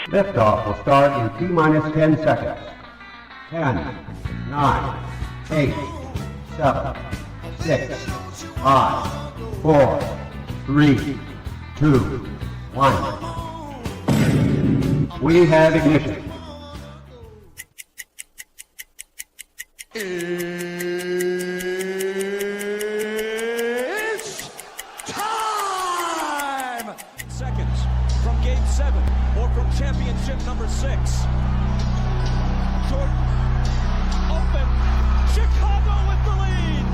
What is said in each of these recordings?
Liftoff will start in T-minus 10 seconds. 10, 9, 8, 7, 6, 5, 4, 3, 2, 1. We have ignition. It's time! Seconds from game 7 or from championship number 6. Jordan, open, Chicago with the lead!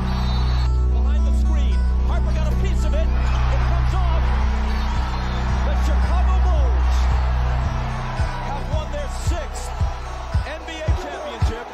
Behind the screen, Harper got a piece of it, it comes off. The Chicago Bulls have won their 6th NBA championship.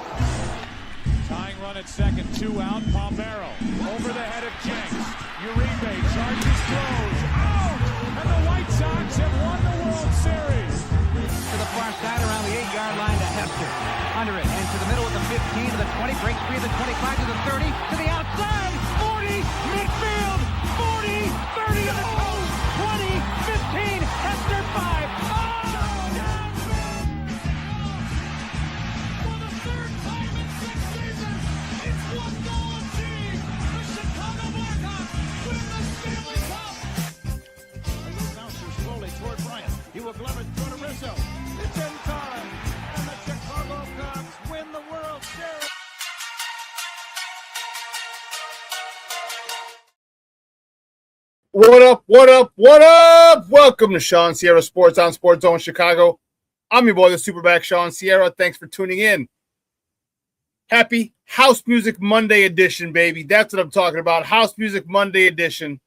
Tying run at second, 2 out, Palmero over the head of Jenks. Uribe charges, throws, out! And the White Sox have won the World Series. To the far side around the 8-yard line to Hester. Under it, and to the middle of the 15, to the 20, breaks free of the 25, to the 30, to the outside, 40, midfield, 40, 30 to the post, 20, 15, Hester 5. Glove it, throw to Rizzo. It's in time, and the Chicago Cubs win the World Series. What up, what up, what up? Welcome to ShawnSierraSports on Sports Zone Chicago. I'm your boy, the SuperBack, Shawn Sierra. Thanks for tuning in. Happy House Music Monday edition, baby. That's what I'm talking about. House Music Monday edition.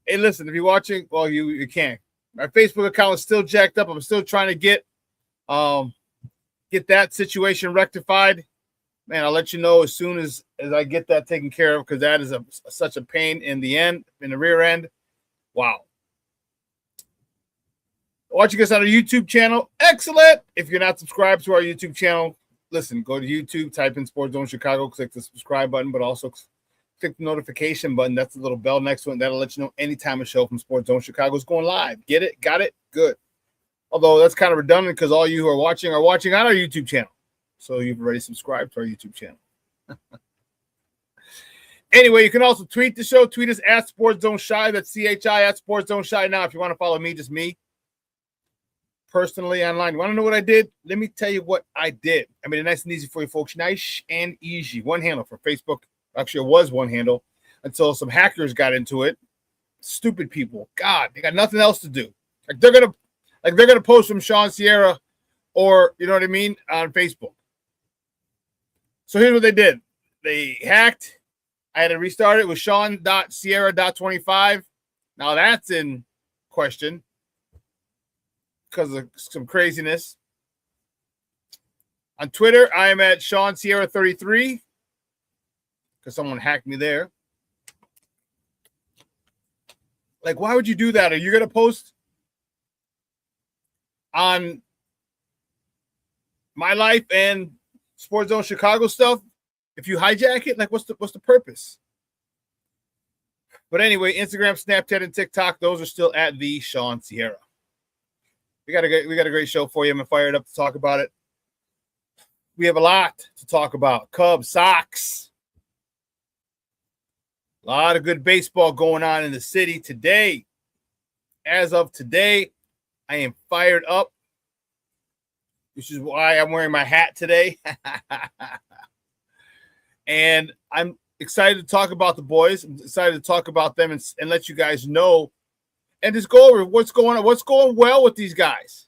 Hey, listen, if you're watching, well, you can't. My Facebook account is still jacked up. I'm still trying to get that situation rectified. Man, I'll let you know as soon as I get that taken care of, because that is such a pain in the rear end. Wow. Watching us on our YouTube channel, excellent. If you're not subscribed to our YouTube channel, listen, go to YouTube, type in Sports Zone Chicago, click the subscribe button, but also click the notification button. That's the little bell next to it. That'll let you know anytime a show from Sports Zone Chicago is going live. Get it? Got it? Good. Although that's kind of redundant because all you who are watching on our YouTube channel. So you've already subscribed to our YouTube channel. Anyway, you can also tweet the show. Tweet us at Sports Zone Shy. That's CHI at Sports Zone Shy. Now, if you want to follow me, just me personally online. You want to know what I did? Let me tell you what I did. I made it nice and easy for you folks. Nice and easy. One handle for Facebook. Actually, it was one handle until some hackers got into it. Stupid people. God, they got nothing else to do. Like they're gonna post from Shawn Sierra or you know what I mean on Facebook. So here's what they did. They hacked. I had to restart it with Shawn.Sierra.25. Now that's in question because of some craziness. On Twitter, I am at ShawnSierra33. Because someone hacked me there. Like, why would you do that? Are you going to post on my life and Sports Zone Chicago stuff if you hijack it? Like, what's the purpose? But anyway, Instagram, Snapchat, and TikTok, those are still at the Shawn Sierra. We got a great show for you. I'm fired up to talk about it. We have a lot to talk about. Cubs, Sox. A lot of good baseball going on in the city today. As of today, I am fired up, which is why I'm wearing my hat today. And I'm excited to talk about the boys. I'm excited to talk about them and let you guys know and just go over what's going on, what's going well with these guys.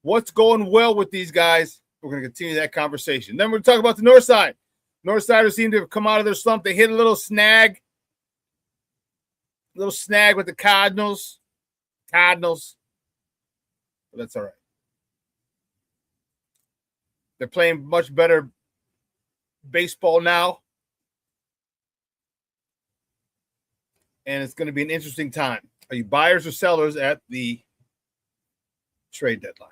What's going well with these guys. We're going to continue that conversation. Then we're going to talk about the North Side. Northsiders seem to have come out of their slump. They hit a little snag with the Cardinals. But that's all right. They're playing much better baseball now. And it's going to be an interesting time. Are you buyers or sellers at the trade deadline?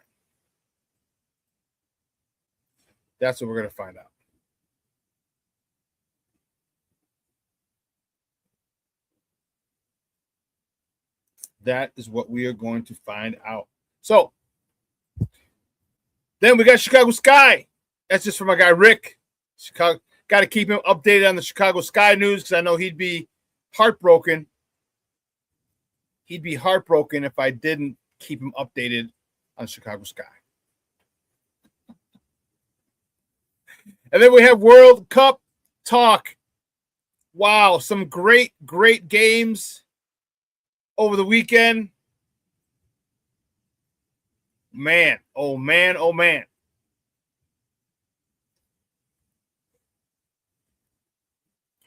That's what we're going to find out. That is what we are going to find out. So then we got Chicago Sky. That's just for my guy Rick. Chicago, got to keep him updated on the Chicago Sky news because I know he'd be heartbroken. He'd be heartbroken if I didn't keep him updated on Chicago Sky. And then we have World Cup talk. Wow, some great games over the weekend. Man, oh man, oh man.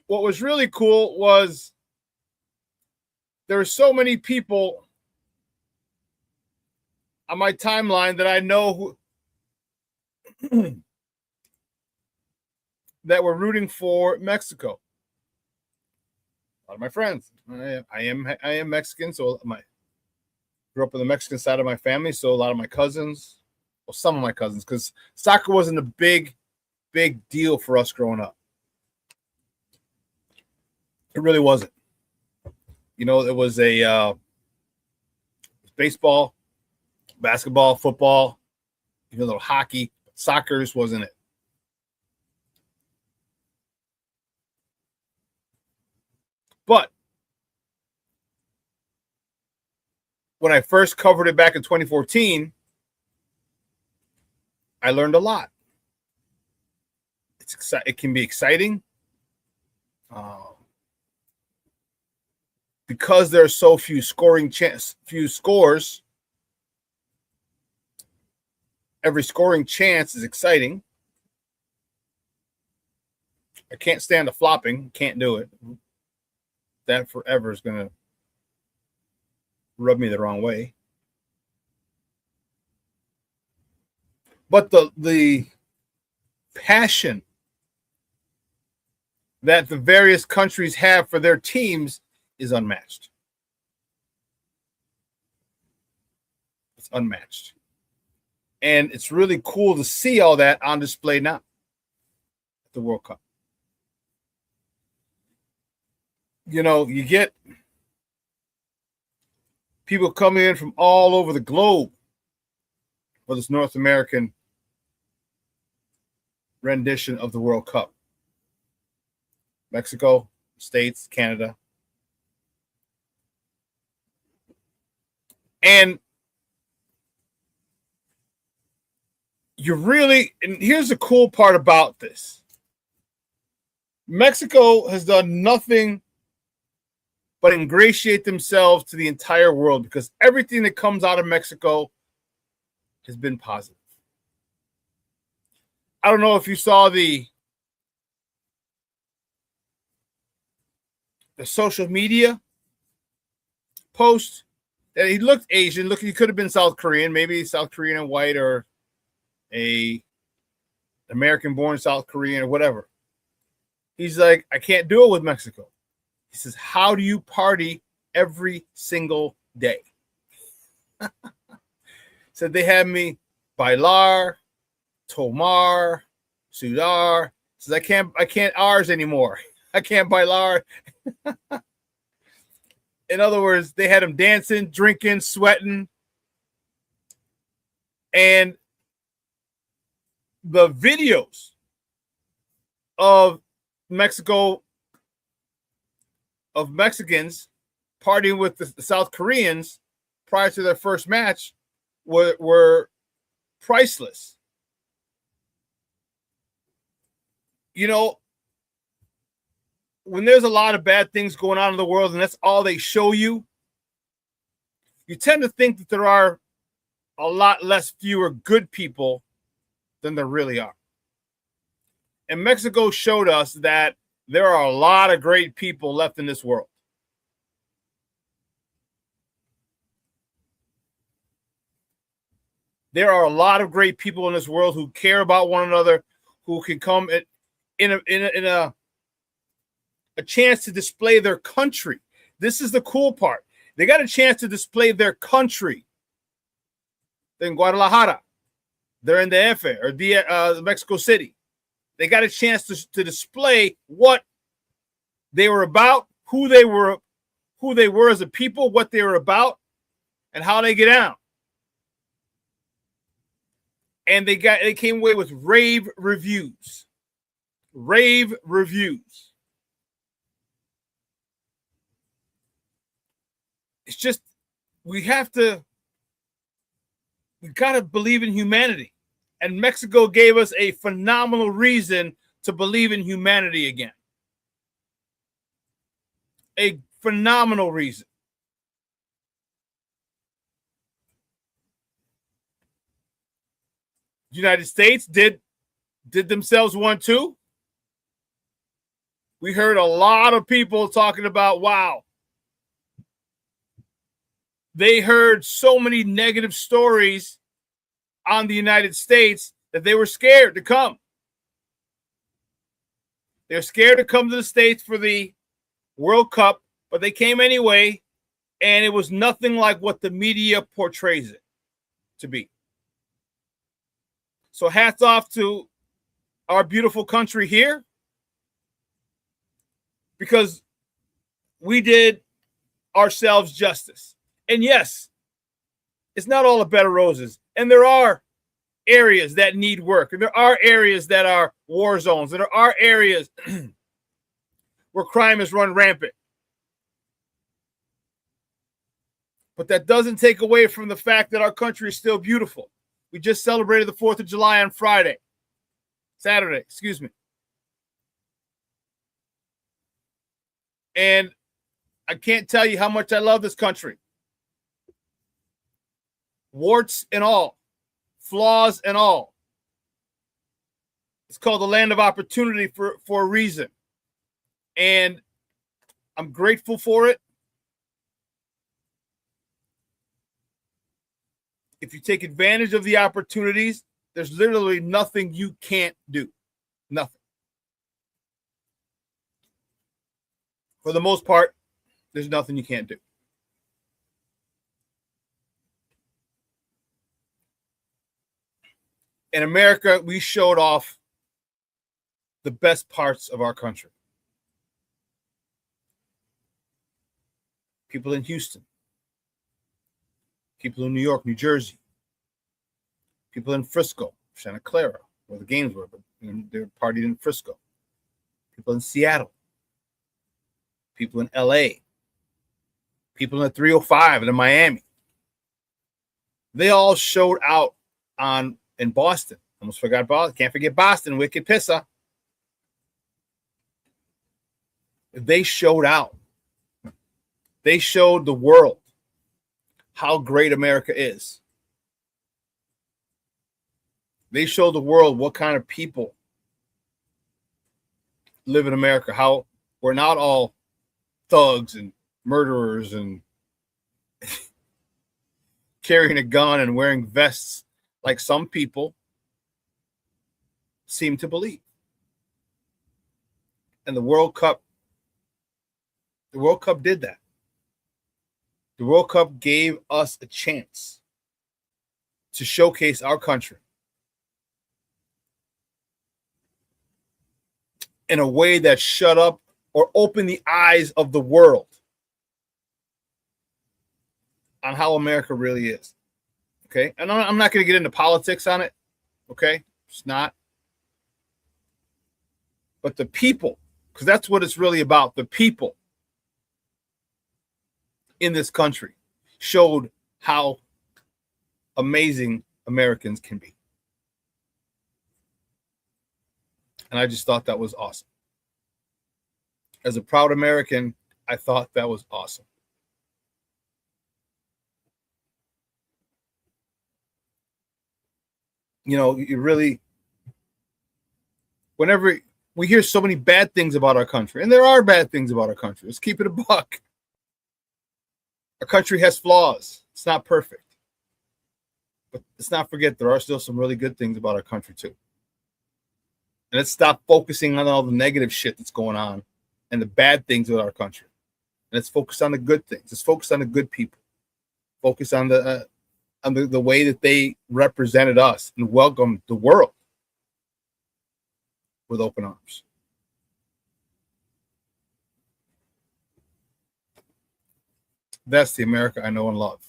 What was really cool was there were so many people on my timeline that I know who that were rooting for Mexico. A lot of my friends. I am Mexican, so grew up on the Mexican side of my family, so a lot of my cousins, well, some of my cousins, because soccer wasn't a big deal for us growing up. It really wasn't. You know, it was baseball, basketball, football, even a little hockey. Soccer just wasn't it. But when I first covered it back in 2014, I learned a lot. It can be exciting because there are so few scores. Every scoring chance is exciting. I can't stand the flopping. Can't do it. That forever is going to rub me the wrong way. But the passion that the various countries have for their teams is unmatched. It's unmatched. And it's really cool to see all that on display now at the World Cup. You know, you get people coming in from all over the globe for this North American rendition of the World Cup. Mexico, States, Canada. And and here's the cool part about this. Mexico has done nothing but ingratiate themselves to the entire world because everything that comes out of Mexico has been positive. I don't know if you saw the social media post that he looked Asian. Look, he could have been South Korean, maybe South Korean and white, or a American-born South Korean or whatever. He's like, I can't do it with Mexico. He says, how do you party every single day? Said they have me bailar, tomar, sudar. Says I can't ours anymore. I can't bailar. In other words, they had him dancing, drinking, sweating. And the videos of Mexico, of Mexicans partying with the South Koreans prior to their first match were priceless. You know, when there's a lot of bad things going on in the world and that's all they show you, you tend to think that there are a lot fewer good people than there really are. And Mexico showed us that there are a lot of great people left in this world. There are a lot of great people in this world who care about one another, who can come in a chance to display their country. This is the cool part. They got a chance to display their country. They're in Guadalajara. They're in the DF or Mexico City. They got a chance to display what they were about, who they were as a people, what they were about, and how they get down. And they came away with rave reviews. Rave reviews. It's just, we got to believe in humanity. And Mexico gave us a phenomenal reason to believe in humanity again. A phenomenal reason. The United States did themselves one too. We heard a lot of people talking about, wow, they heard so many negative stories on the United States that they were scared to come. They're scared to come to the States for the World Cup, but they came anyway, and it was nothing like what the media portrays it to be. So hats off to our beautiful country here, because we did ourselves justice. And yes, it's not all a bed of roses. And there are areas that need work. And there are areas that are war zones. And there are areas where crime is run rampant. But that doesn't take away from the fact that our country is still beautiful. We just celebrated the 4th of July on Saturday, excuse me. And I can't tell you how much I love this country. Warts and all, flaws and all. It's called the land of opportunity for a reason. And I'm grateful for it. If you take advantage of the opportunities, there's literally nothing you can't do. Nothing. For the most part, there's nothing you can't do. In America, we showed off the best parts of our country. People in Houston, people in New York, New Jersey, people in Frisco, Santa Clara, where the games were, but they partied in Frisco. People in Seattle, people in LA, people in the 305 and in Miami. They all showed out in Boston. Almost forgot Boston. Can't forget Boston. Wicked Pissa. They showed out. They showed the world how great America is. They showed the world what kind of people live in America. How we're not all thugs and murderers and carrying a gun and wearing vests like some people seem to believe. And the World Cup did that. The World Cup gave us a chance to showcase our country in a way that shut up or opened the eyes of the world on how America really is. Okay? And I'm not going to get into politics on it. Okay? It's not. But the people, because that's what it's really about, the people in this country showed how amazing Americans can be. And I just thought that was awesome. As a proud American, I thought that was awesome. You know, you really, whenever we hear so many bad things about our country, and there are bad things about our country, let's keep it a buck. Our country has flaws. It's not perfect. But let's not forget there are still some really good things about our country too. And let's stop focusing on all the negative shit that's going on and the bad things with our country. And let's focus on the good things. Let's focus on the good people. Focus on the way that they represented us and welcomed the world with open arms. That's the America I know and love.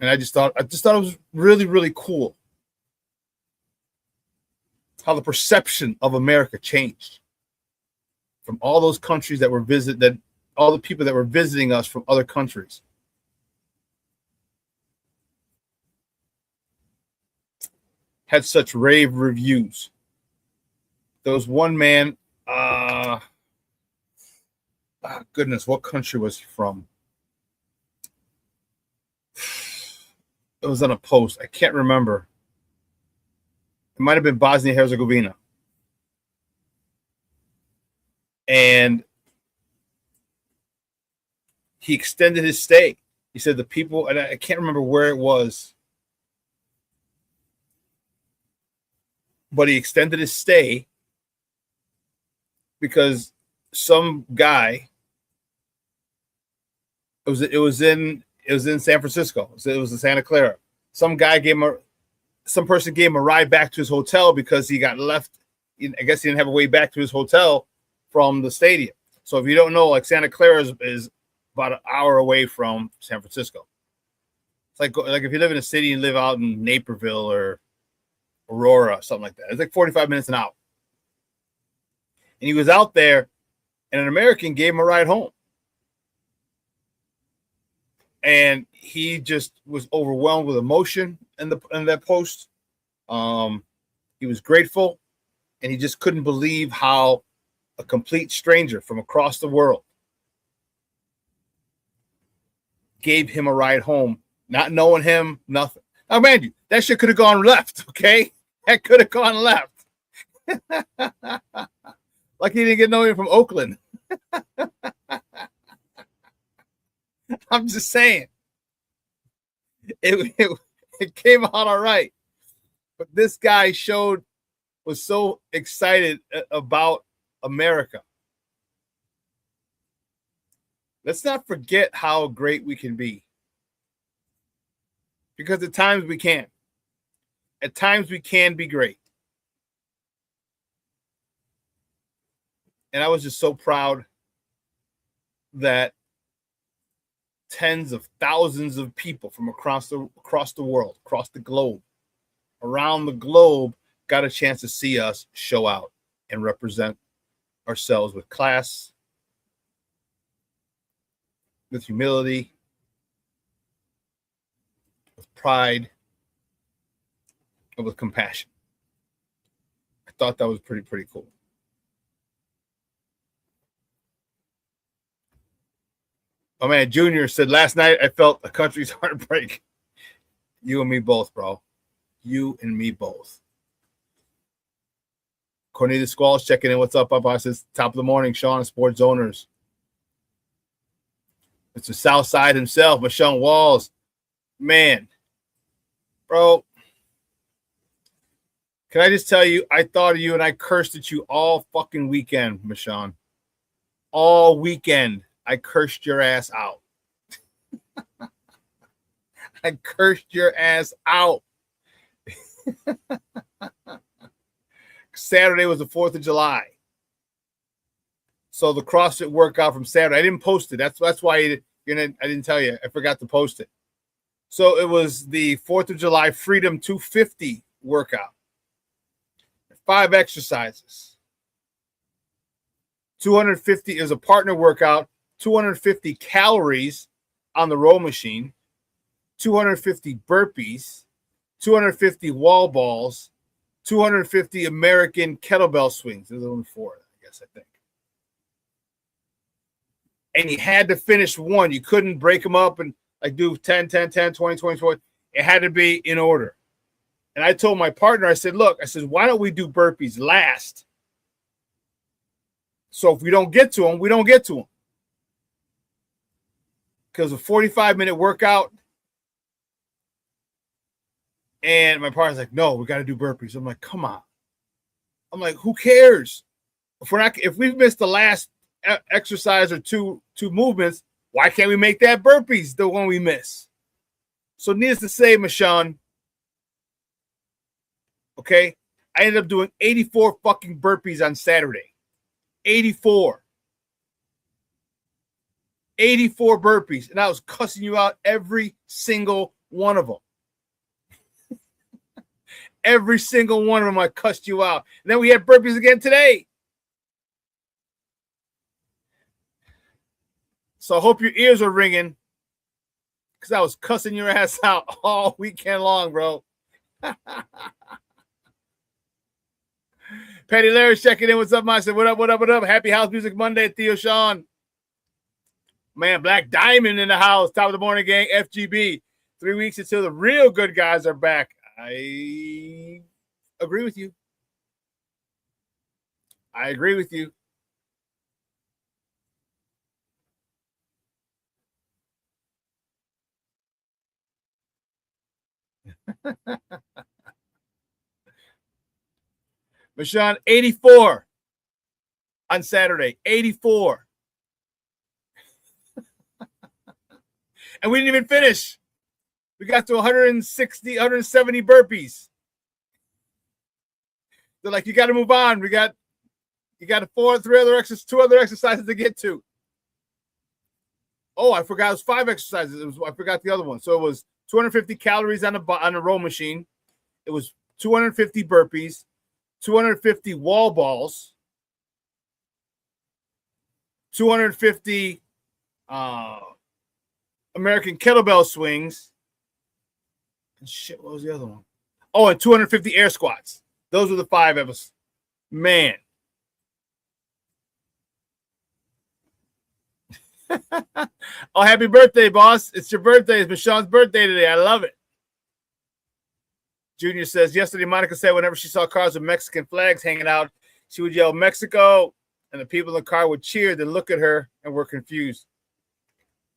And I just thought it was really, really cool how the perception of America changed from all those countries that were all the people that were visiting us from other countries. Had such rave reviews. There was one man, goodness, what country was he from? It was on a post. I can't remember. It might have been Bosnia-Herzegovina. And he extended his stay. He said the people, and I can't remember where it was, but he extended his stay because some guy, it was in San Francisco. It was in Santa Clara. Some person gave him a ride back to his hotel because he got left. I guess he didn't have a way back to his hotel from the stadium. So if you don't know, like Santa Clara is about an hour away from San Francisco. It's like if you live in a city and live out in Naperville or Aurora, something like that. It's like 45 minutes an hour. And he was out there, and an American gave him a ride home. And he just was overwhelmed with emotion in that post. He was grateful, and he just couldn't believe how a complete stranger from across the world gave him a ride home, not knowing him, nothing. Now, man, you, that shit could have gone left, okay? That could have gone left. Like he didn't get no one from Oakland. I'm just saying. It came out all right. But this guy was so excited about America. Let's not forget how great we can be. Because at times we can. At times we can be great. And I was just so proud that tens of thousands of people from across the world, across the globe, around the globe, got a chance to see us show out and represent ourselves with class, with humility, with pride, and with compassion. I thought that was pretty cool. Oh man, Junior said, last night I felt a country's heartbreak. You and me both, bro. You and me both. Cornelius Squalls checking in. What's up, Papa? Says, top of the morning, Shawn, sports owners. It's the South Side himself, Michelle Walls. Man, bro, can I just tell you, I thought of you and I cursed at you all fucking weekend, Michelle. All weekend. I cursed your ass out. I cursed your ass out. Saturday was the 4th of July. So the CrossFit workout from Saturday, I didn't post it. That's why I didn't tell you. I forgot to post it. So it was the 4th of July Freedom 250 workout. 5 exercises. 250 is a partner workout. 250 calories on the row machine, 250 burpees, 250 wall balls, 250 American kettlebell swings. There's only 4, I guess, I think. And you had to finish one. You couldn't break them up and like do 10, 10, 10, 20, 20, 20. It had to be in order. And I told my partner, I said, look, why don't we do burpees last? So if we don't get to them, we don't get to them. Because a 45-minute workout, and my partner's like, no, we got to do burpees. I'm like, come on. I'm like, who cares? If we've missed the last exercise or two movements, why can't we make that burpees the one we miss? So needless to say, Michonne, okay, I ended up doing 84 fucking burpees on Saturday. 84 burpees, and I was cussing you out every single one of them. Every single one of them, I cussed you out. And then we had burpees again today. So I hope your ears are ringing, because I was cussing your ass out all weekend long, bro. Patty Larry checking in. What's up, man? I said, what up, what up, what up? Happy House Music Monday, Theo Shawn. Man, Black Diamond in the house. Top of the morning, gang. FGB. 3 weeks until the real good guys are back. I agree with you. I agree with you. Shawn, 84 on Saturday. 84. And we didn't even finish. We got to 160, 170 burpees. They're like, you got to move on. You got two other exercises to get to. Oh, I forgot it was 5 exercises. I forgot the other one. So it was 250 calories on the row machine. It was 250 burpees, 250 wall balls, 250 American kettlebell swings. And shit, what was the other one? Oh, and 250 air squats. Those were the 5 episodes. Man. Oh, happy birthday, boss. It's your birthday. It's Shawn's birthday today. I love it. Junior says, yesterday Monica said whenever she saw cars with Mexican flags hanging out, she would yell, Mexico, and the people in the car would cheer, then look at her and were confused.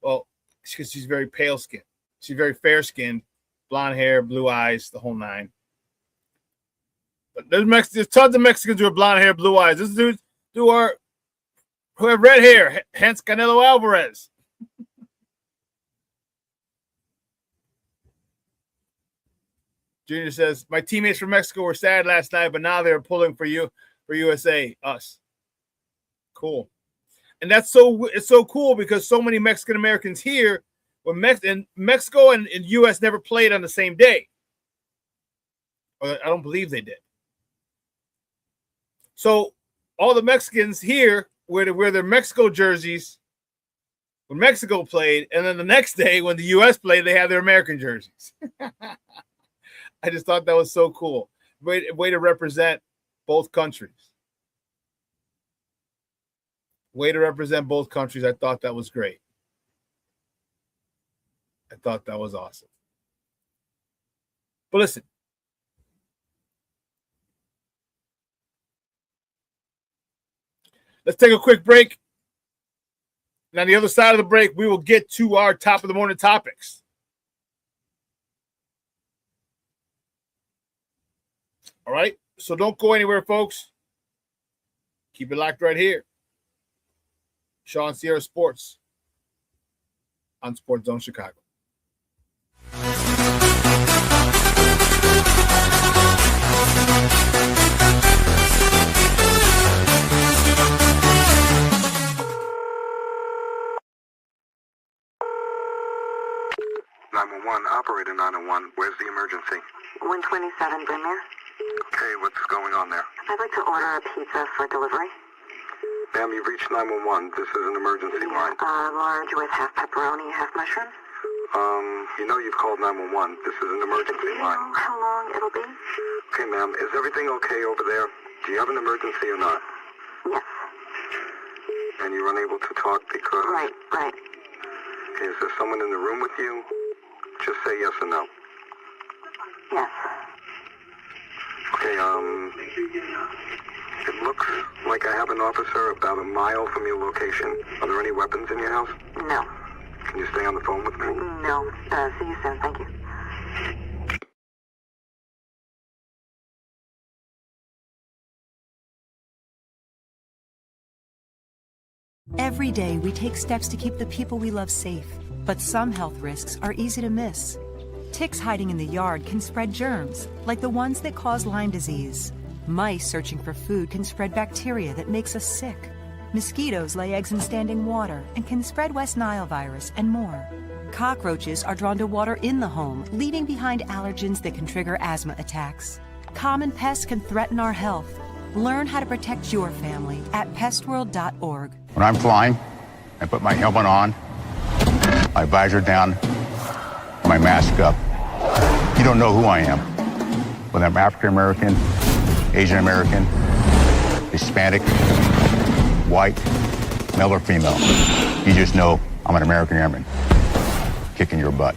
Well, because she's very pale-skinned. She's very fair-skinned, blonde hair, blue eyes, the whole 9. But there's tons of Mexicans who have blonde hair, blue eyes. This dude who have red hair, hence Canelo Alvarez. Junior says, my teammates from Mexico were sad last night, but now they're pulling for USA, us. Cool. And it's so cool because so many Mexican Americans here, when Mexico and US never played on the same day. I don't believe they did. So all the Mexicans here wear their Mexico jerseys when Mexico played, and then the next day when the US played, they had their American jerseys. I just thought that was so cool. Way to represent both countries. Way to represent both countries. I thought that was great. I thought that was awesome. But listen. Let's take a quick break. And on the other side of the break, we will get to our top of the morning topics. All right? So don't go anywhere, folks. Keep it locked right here. ShawnSierraSports on Sports Zone Chicago. Operator 901, where's the emergency? 127 Brynmere. Okay, what's going on there? I'd like to order a pizza for delivery. Ma'am, you've reached 911. This is an emergency line. Large with half pepperoni, half mushroom. You know you've called 911. This is an emergency Do you line. know how long it'll be? Okay, ma'am, is everything okay over there? Do you have an emergency or not? Yes. And you're unable to talk because... Right. Is there someone in the room with you? Just say yes or no. Yes. Okay, it looks like I have an officer about a mile from your location. Are there any weapons in your house? No. Can you stay on the phone with me? No. See you soon. Thank you. Every day, we take steps to keep the people we love safe. But some health risks are easy to miss. Ticks hiding in the yard can spread germs, like the ones that cause Lyme disease. Mice searching for food can spread bacteria that makes us sick. Mosquitoes lay eggs in standing water and can spread West Nile virus and more. Cockroaches are drawn to water in the home, leaving behind allergens that can trigger asthma attacks. Common pests can threaten our health. Learn how to protect your family at pestworld.org. When I'm flying, I put my helmet on, my visor down, my mask up. You don't know who I am. Whether I'm African American, Asian American, Hispanic, white, male or female. You just know I'm an American airman kicking your butt.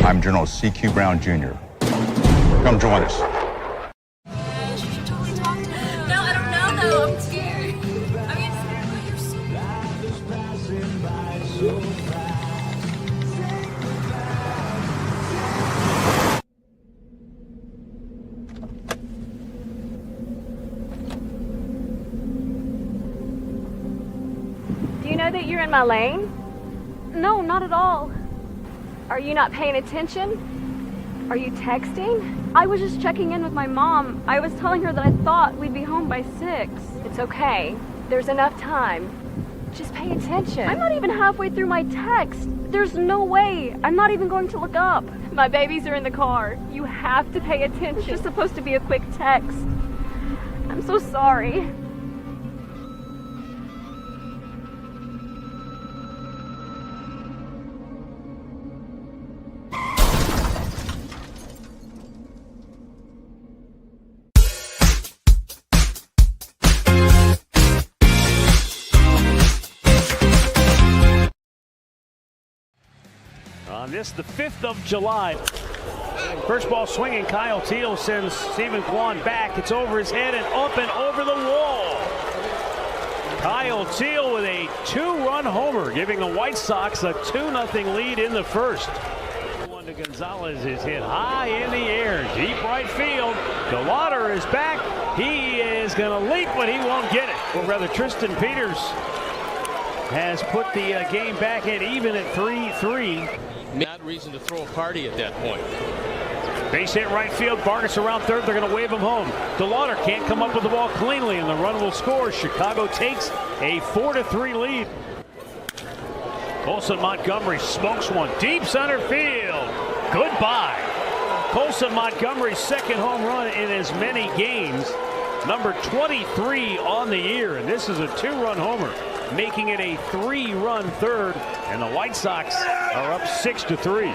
I'm General C.Q. Brown Jr. Come join us. Totally talk to me. No, I don't know though. I'm scared. I mean, you're so Do you know that you're in my lane? No, not at all. Are you not paying attention? Are you texting? I was just checking in with my mom. I was telling her that I thought we'd be home by 6. It's okay. There's enough time. Just pay attention. I'm not even halfway through my text. There's no way. I'm not even going to look up. My babies are in the car. You have to pay attention. It's just supposed to be a quick text. I'm so sorry. On this, the 5th of July. First ball swinging, Kyle Teal sends Stephen Kwan back. It's over his head and up and over the wall. Kyle Teal with a 2-run homer, giving the White Sox a 2-0 lead in the first. One to Gonzalez is hit high in the air, deep right field. DeLauder is back. He is going to leap, but he won't get it. Or rather, Tristan Peters has put the game back at even at 3-3. Not reason to throw a party at that point. Base hit right field. Vargas around third. They're going to wave him home. DeLauder can't come up with the ball cleanly, and the run will score. Chicago takes a 4-3 lead. Colson Montgomery smokes one deep center field. Goodbye. Colson Montgomery's second home run in as many games. Number 23 on the year, and this is a 2-run homer, making it a 3-run third, and the White Sox are up 6-3.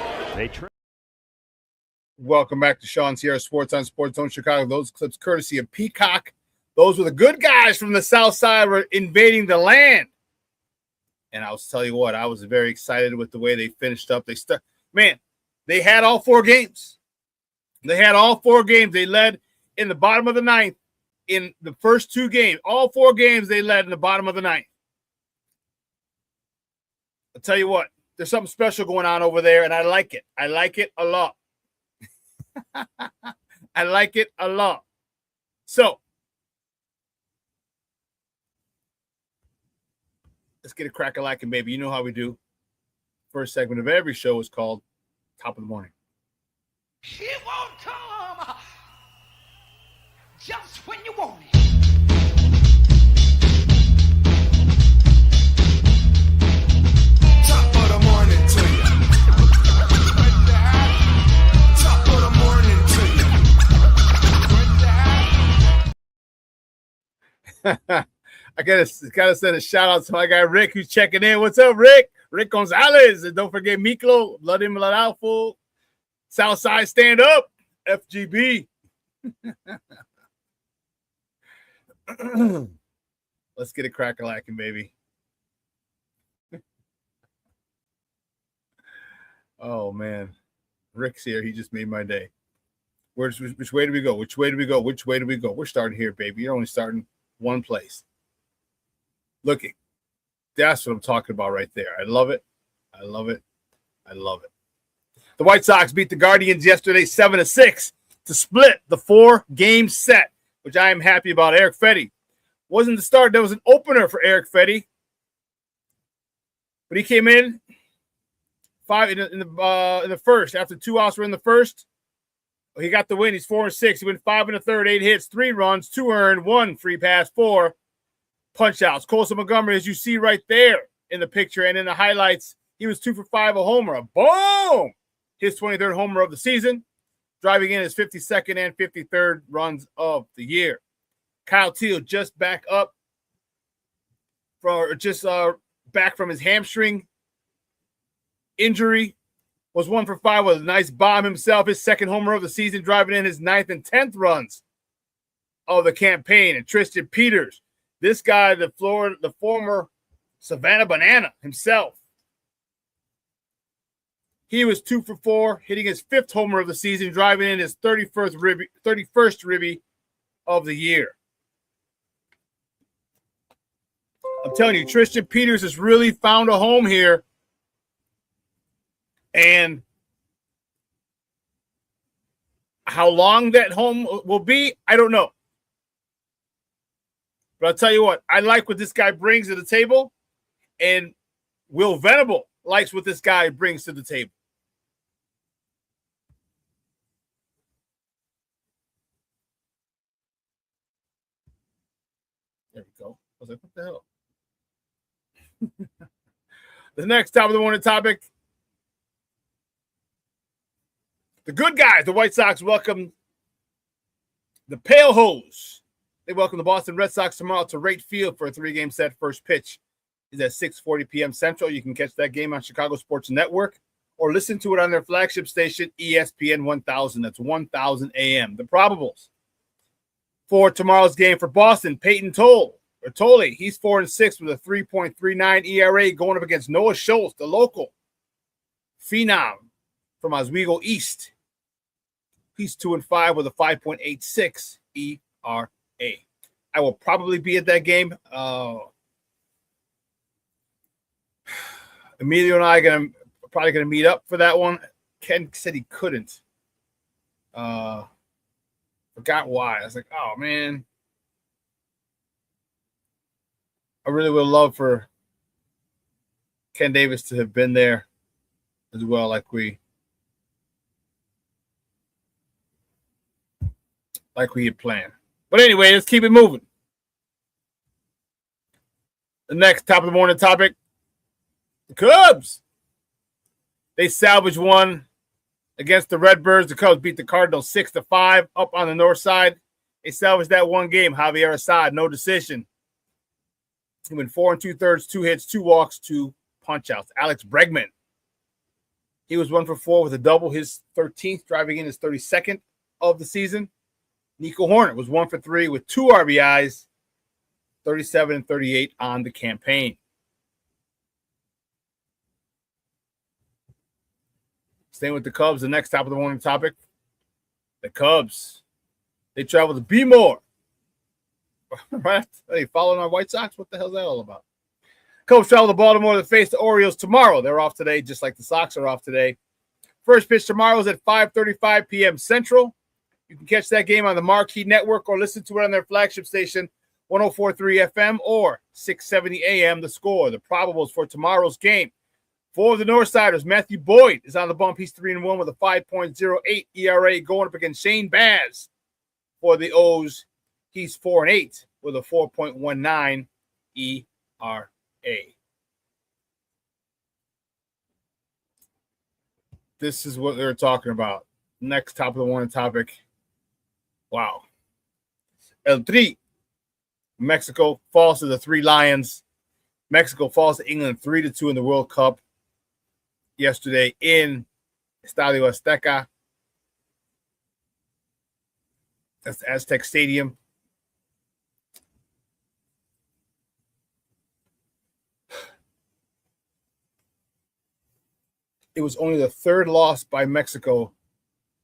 Welcome back to Shawn Sierra Sports on Sports Zone Chicago. Those clips courtesy of Peacock. Those were the good guys from the South Side were invading the land. And I'll tell you what, I was very excited with the way they finished up. They had all 4 games. They had all 4 games. They led in the bottom of the 9th in the first 2 games. All 4 games they led in the bottom of the 9th. I'll tell you what, there's something special going on over there, and I like it. I like it a lot. I like it a lot. So, let's get a crack-a-lackin', baby. You know how we do. First segment of every show is called Top of the Morning. She won't come just when you want it. Top of the morning to you. Top of the morning to you. I gotta send a shout out to my guy Rick who's checking in. What's up, Rick? Rick Gonzalez. And don't forget Miklo, Blood In, Blood Out, fool. Southside stand up. FGB. Let's get a crack-a-lackin', baby. Oh man. Rick's here. He just made my day. Which way do we go? Which way do we go? Which way do we go? We're starting here, baby. You're only starting one place. Looking. That's what I'm talking about right there. I love it. I love it. I love it. The White Sox beat the Guardians yesterday 7-6 to split the 4-game set, which I am happy about. Eric Fetty wasn't the start. There was an opener for Eric Fetty, but he came in 5 in the first. After 2 outs were in the first, he got the win. He's 4-6. He went 5 in the third, 8 hits, 3 runs, 2 earned, 1 free pass, 4. punch outs. Colson Montgomery, as you see right there in the picture and in the highlights, he was 2 for 5, a homer. Boom! His 23rd homer of the season, driving in his 52nd and 53rd runs of the year. Kyle Teel just back from his hamstring injury, was 1 for 5 with a nice bomb himself, his 2nd homer of the season, driving in his 9th and 10th runs of the campaign. And Tristan Peters, this guy, the former Savannah Banana himself, he was 2 for 4, hitting his 5th homer of the season, driving in his 31st ribby of the year. I'm telling you, Tristan Peters has really found a home here. And how long that home will be, I don't know. But I'll tell you what, I like what this guy brings to the table. And Will Venable likes what this guy brings to the table. There we go. I was like, what the hell? The next top of the morning topic. The good guys, the White Sox, welcome the Pale Hose. They welcome the Boston Red Sox tomorrow to Rate Field for a 3-game set. First pitch is at 6:40 p.m. Central. You can catch that game on Chicago Sports Network or listen to it on their flagship station, ESPN 1000. That's 1000 AM. The probables for tomorrow's game for Boston, Peyton Tolle. He's 4-6 with a 3.39 ERA going up against Noah Schultz, the local phenom from Oswego East. He's 2-5 with a 5.86 ERA. I will probably be at that game. Emilio and I are probably going to meet up for that one. Ken said he couldn't. Forgot why. I was like, oh, man. I really would love for Ken Davis to have been there as well, like we had planned. But anyway, let's keep it moving. The next top of the morning topic, the Cubs. They salvaged one against the Redbirds. The Cubs beat the Cardinals 6-5 up on the north side. They salvaged that one game. Javier Assad, no decision. He went 4 2/3, 2 hits, 2 walks, 2 punch-outs. Alex Bregman, he was 1 for 4 with a double, his 13th, driving in his 32nd of the season. Nico Hornet was 1 for 3 with 2 RBIs, 37 and 38 on the campaign. Staying with the Cubs, the next top of the morning topic, the Cubs. They travel to B-More. Right? Hey, following our White Sox? What the hell is that all about? Cubs travel to Baltimore to face the Orioles tomorrow. They're off today, just like the Sox are off today. First pitch tomorrow is at 5:35 p.m. Central. You can catch that game on the Marquee Network or listen to it on their flagship station, 104.3 FM or 670 AM. The Score. The probables for tomorrow's game. For the Northsiders, Matthew Boyd is on the bump. He's 3-1 with a 5.08 ERA going up against Shane Baz. For the O's, he's 4-8 with a 4.19 ERA. This is what they're talking about. Next top of the morning topic. Wow. El Tri. Mexico falls to the 3 Lions. Mexico falls to England 3-2 in the World Cup yesterday in Estadio Azteca. That's the Aztec Stadium. It was only the 3rd loss by Mexico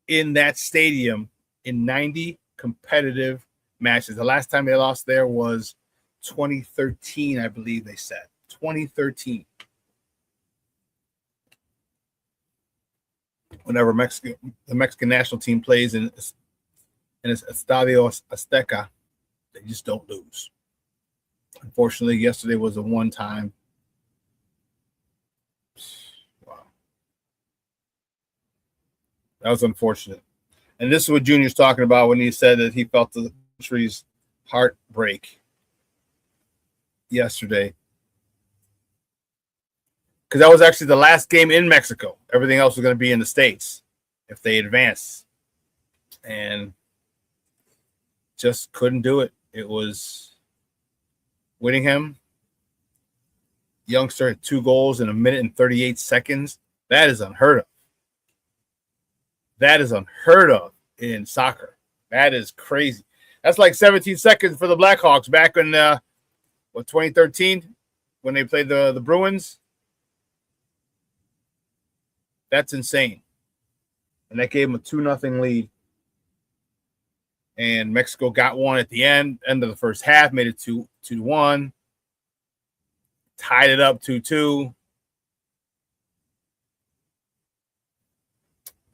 in that stadium in 90 competitive matches. The last time they lost there was 2013, I believe they said. 2013. Whenever the Mexican national team plays in Estadio Azteca, they just don't lose. Unfortunately, yesterday was a one-time. Wow. That was unfortunate. And this is what Junior's talking about when he said that he felt the country's heartbreak yesterday. Because that was actually the last game in Mexico. Everything else was going to be in the States if they advanced. And just couldn't do it. It was Whittingham. Youngster had 2 goals in 1 minute and 38 seconds. That is unheard of. That is unheard of in soccer. That is crazy. That's like 17 seconds for the Blackhawks back in 2013 when they played the Bruins. That's insane. And that gave them a 2-0 lead. And Mexico got one at the end of the first half, made it 2-1. Tied it up 2-2.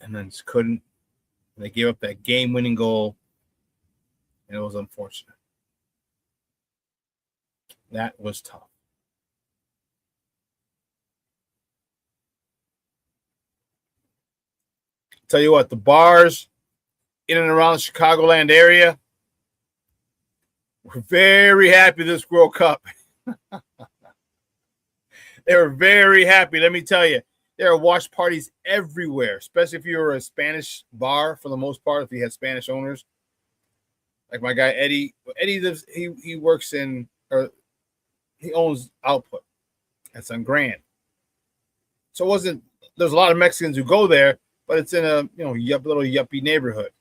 And then just couldn't. And they gave up that game-winning goal. And it was unfortunate. That was tough. Tell you what, the bars in and around the Chicagoland area were very happy this World Cup. They were very happy. Let me tell you, there are watch parties everywhere, especially if you were a Spanish bar for the most part, if you had Spanish owners. Like my guy Eddie. Eddie lives, he works in, or he owns Output. That's on Grand. So there's a lot of Mexicans who go there, but it's in a little yuppie neighborhood.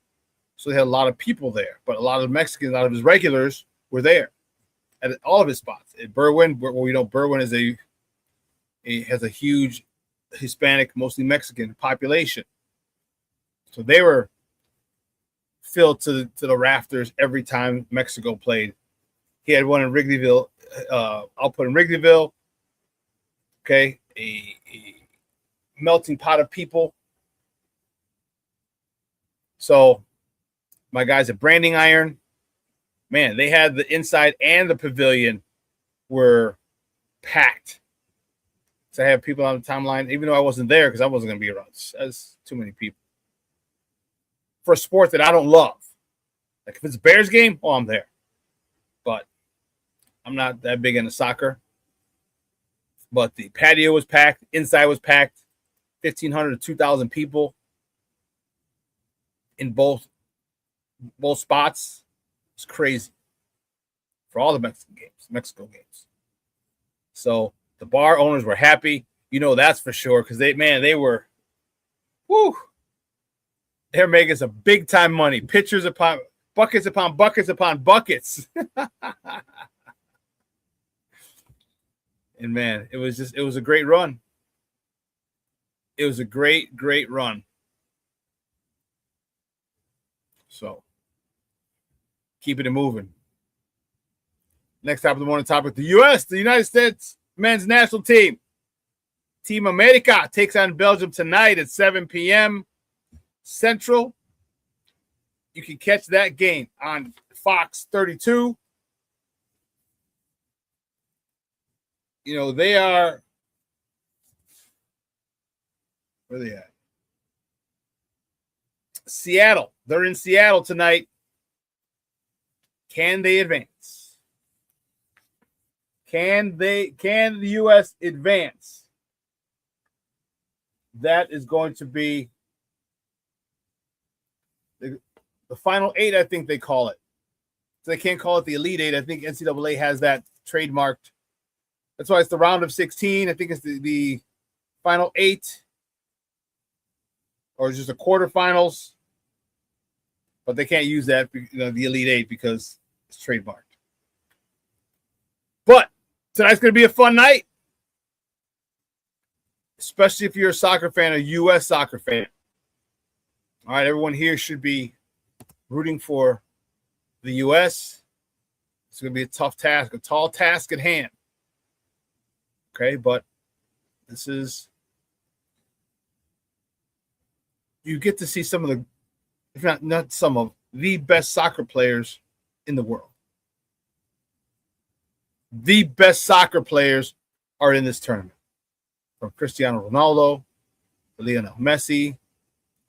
So they had a lot of people there, but a lot of Mexicans, a lot of his regulars were there at all of his spots. At Berwyn, Berwyn has a huge Hispanic, mostly Mexican population. So they were filled to the rafters every time Mexico played. He had one in Wrigleyville, Output in Wrigleyville. Okay, a melting pot of people. So my guys at Branding Iron, man, they had the inside and the pavilion were packed. So I have people on the timeline, even though I wasn't there because I wasn't going to be around. That's too many people. For a sport that I don't love. Like if it's a Bears game, I'm there. But I'm not that big into soccer. But the patio was packed. Inside was packed. 1,500 to 2,000 people in both spots. It's crazy for all the Mexico games. So the bar owners were happy. That's for sure because they were, they're making some big time money. Pitchers upon buckets upon buckets upon buckets. And man, it was a great run. It was a great run. So keeping it moving. Next top of the morning topic, the United States men's national team. Team America takes on Belgium tonight at 7 p.m. Central. You can catch that game on Fox 32. They are, where are they at? Seattle. They're in Seattle tonight. Can they advance? Can the U.S. advance? That is going to be the final 8, I think they call it. So they can't call it the Elite 8. I think NCAA has that trademarked. That's why it's the round of 16. I think it's the final 8 or just the quarterfinals. But they can't use that, the Elite 8, because it's trademarked. But tonight's going to be a fun night, especially if you're a soccer fan, a U.S. soccer fan. All right, everyone here should be rooting for the U.S. It's going to be a tough task, a tall task at hand. Okay, but this is, you get to see some of the, if not some of the best soccer players in the world. The best soccer players are in this tournament. From Cristiano Ronaldo, to Lionel Messi,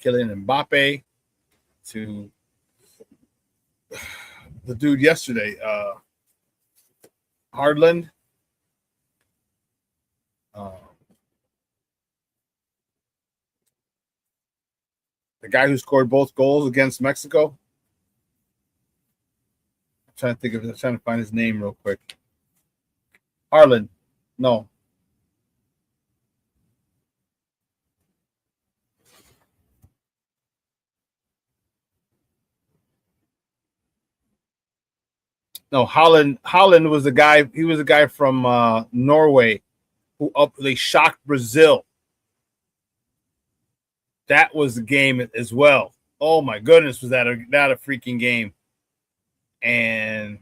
Kylian Mbappe, to the dude yesterday, Hardland. The guy who scored both goals against Mexico. I'm trying to find his name real quick. Harlan. No. No, Holland was the guy. He was a guy from Norway who they shocked Brazil. That was the game as well. Oh my goodness, was that a freaking game? And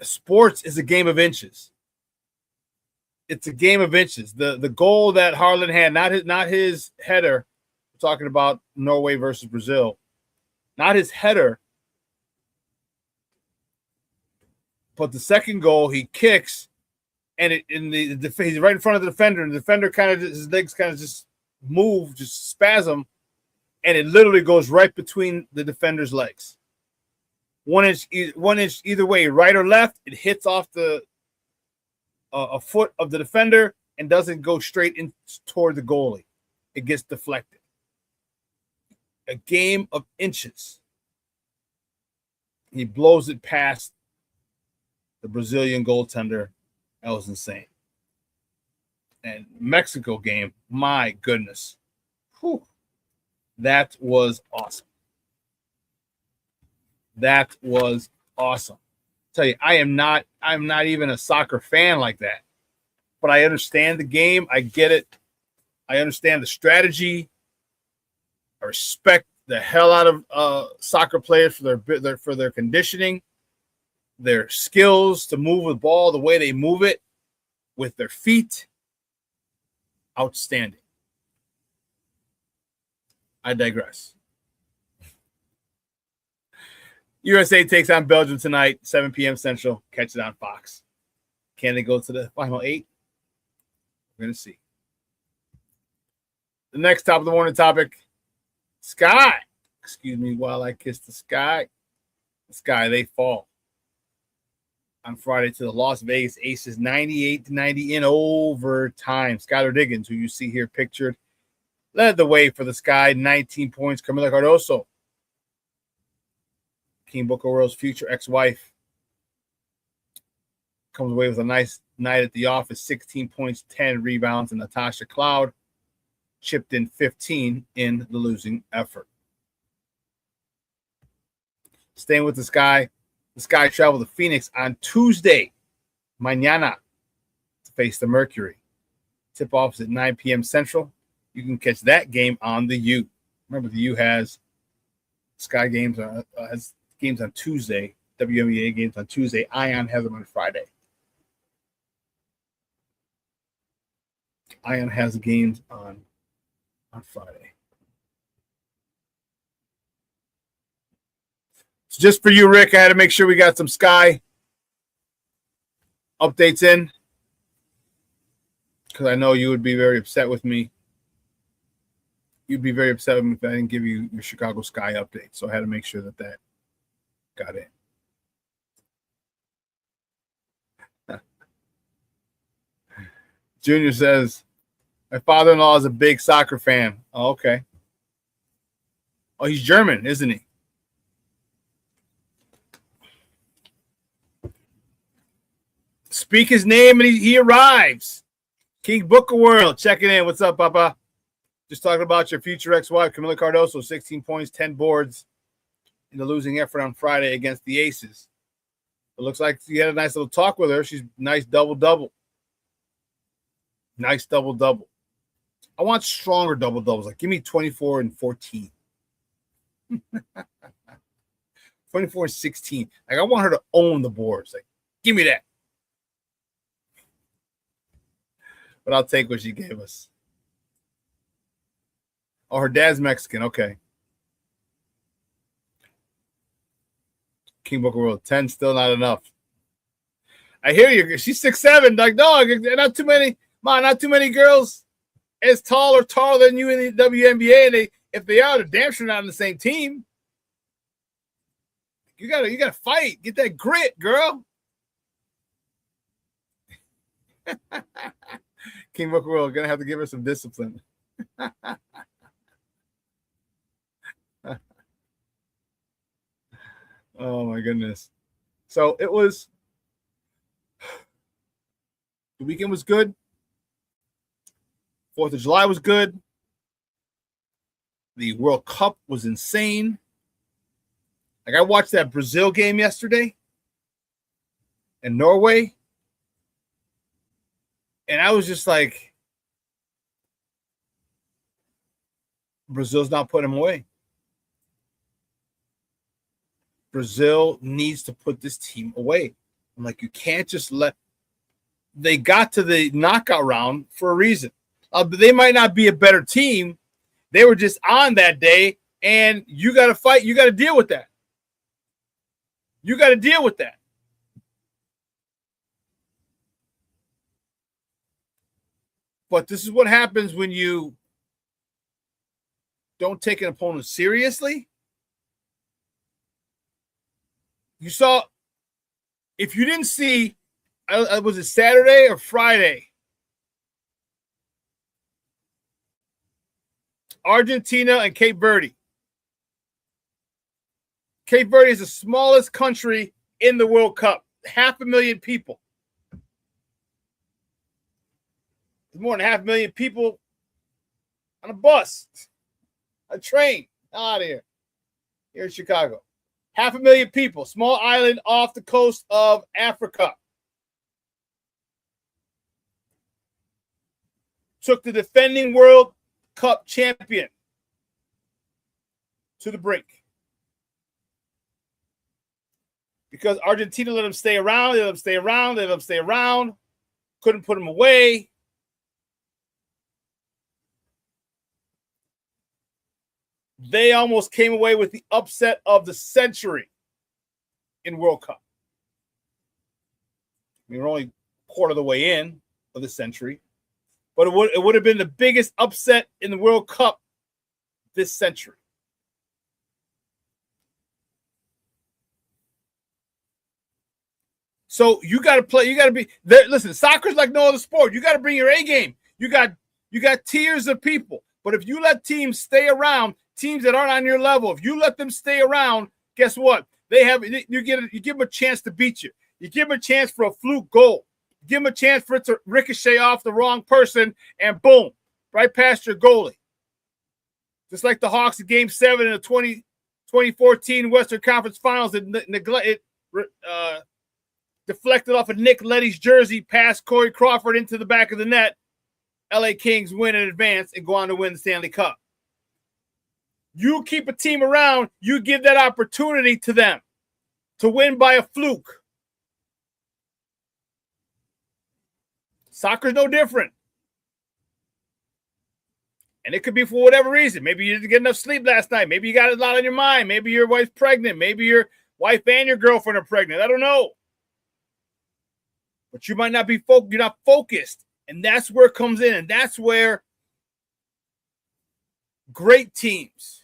sports is a game of inches. It's a game of inches. The goal that Harlan had, not his header. We're talking about Norway versus Brazil. Not his header. But the second goal, he kicks, and he's right in front of the defender, and the defender his legs kind of just move, just spasm, and it literally goes right between the defender's legs. 1 inch either way, right or left. It hits off a foot of the defender and doesn't go straight in toward the goalie. It gets deflected. A game of inches. He blows it past the Brazilian goaltender. That was insane. And Mexico game, my goodness. Whew. That was awesome. That was awesome. I tell you, I'm not even a soccer fan like that. But I understand the game. I get it. I understand the strategy. I respect the hell out of soccer players for their conditioning, their skills to move the ball the way they move it with their feet. Outstanding. I digress. USA takes on Belgium tonight, 7 p.m. Central. Catch it on Fox. Can they go to the final 8? We're going to see. The next top of the morning topic, Sky. Excuse me while I kiss the Sky. The Sky, they fall on Friday to the Las Vegas Aces, 98-90 in overtime. Skylar Diggins, who you see here pictured, led the way for the Sky, 19 points. Camila Cardoso, King Booker World's future ex-wife, comes away with a nice night at the office, 16 points, 10 rebounds, and Natasha Cloud chipped in 15 in the losing effort. Staying with the Sky travel to Phoenix on Tuesday, mañana, to face the Mercury. Tip-off is at 9 p.m. Central. You can catch that game on the U. Remember, the U has Sky games has games on Tuesday, WNBA games on Tuesday. Ion has them on Friday. Ion has games on Friday. So just for you, Rick, I had to make sure we got some Sky updates in, because I know you would be very upset with me. You'd be very upset with me if I didn't give you your Chicago Sky update. So I had to make sure that got in. Junior says, my father-in-law is a big soccer fan. Oh, okay. Oh, he's German, isn't he? Speak his name and he arrives. King Booker World checking in. What's up, Papa? Just talking about your future ex-wife, Camila Cardoso, 16 points, 10 boards in the losing effort on Friday against the Aces. It looks like you had a nice little talk with her. She's nice double-double. Nice double-double. I want stronger double-doubles. Like, give me 24 and 14. 24 and 16. Like, I want her to own the boards. Like, give me that. But I'll take what she gave us. Oh, her dad's Mexican. Okay. King Booker World, 10 still not enough. I hear you. She's 6'7". Like, dog, not too many. Man, not too many girls as tall or taller than you in the WNBA. And if they are, they're damn sure not on the same team. You gotta fight. Get that grit, girl. King Booker Will gonna have to give her some discipline. Oh my goodness. So it was, the weekend was good. 4th of July was good. The World Cup was insane. Like, I watched that Brazil game yesterday in Norway, and I was just like, Brazil's not putting them away. Brazil needs to put this team away. I'm like, you can't just let. They got to the knockout round for a reason. They might not be a better team. They were just on that day, and you got to fight. You got to deal with that. You got to deal with that. But this is what happens when you don't take an opponent seriously. You saw, if you didn't see, was it Saturday or Friday? Argentina and Cape Verde. Cape Verde is the smallest country in the World Cup. 500,000 people. There's more than 500,000 people on a bus, a train, out of here in Chicago. 500,000 people, small island off the coast of Africa. Took the defending World Cup champion to the brink. Because Argentina let them stay around, they let them stay around, they let them stay around. Couldn't put them away. They almost came away with the upset of the century in World Cup. I mean, we're only a quarter of the way in of the century, but it would have been the biggest upset in the World Cup this century. So you got to play. You got to be there. Listen, soccer's like no other sport. You got to bring your A game. You got tiers of people. But if you let teams stay around, teams that aren't on your level, if you let them stay around, guess what? You give them a chance to beat you. You give them a chance for a fluke goal. You give them a chance for it to ricochet off the wrong person, and boom, right past your goalie. Just like the Hawks in Game 7 in the 2014 Western Conference Finals, deflected off of Nick Leddy's jersey past Corey Crawford into the back of the net. LA Kings win in advance and go on to win the Stanley Cup. You keep a team around, you give that opportunity to them to win by a fluke. Soccer's no different. And it could be for whatever reason. Maybe you didn't get enough sleep last night. Maybe you got a lot on your mind. Maybe your wife's pregnant. Maybe your wife and your girlfriend are pregnant. I don't know. But you might not be you're not focused. And that's where it comes in. And that's where great teams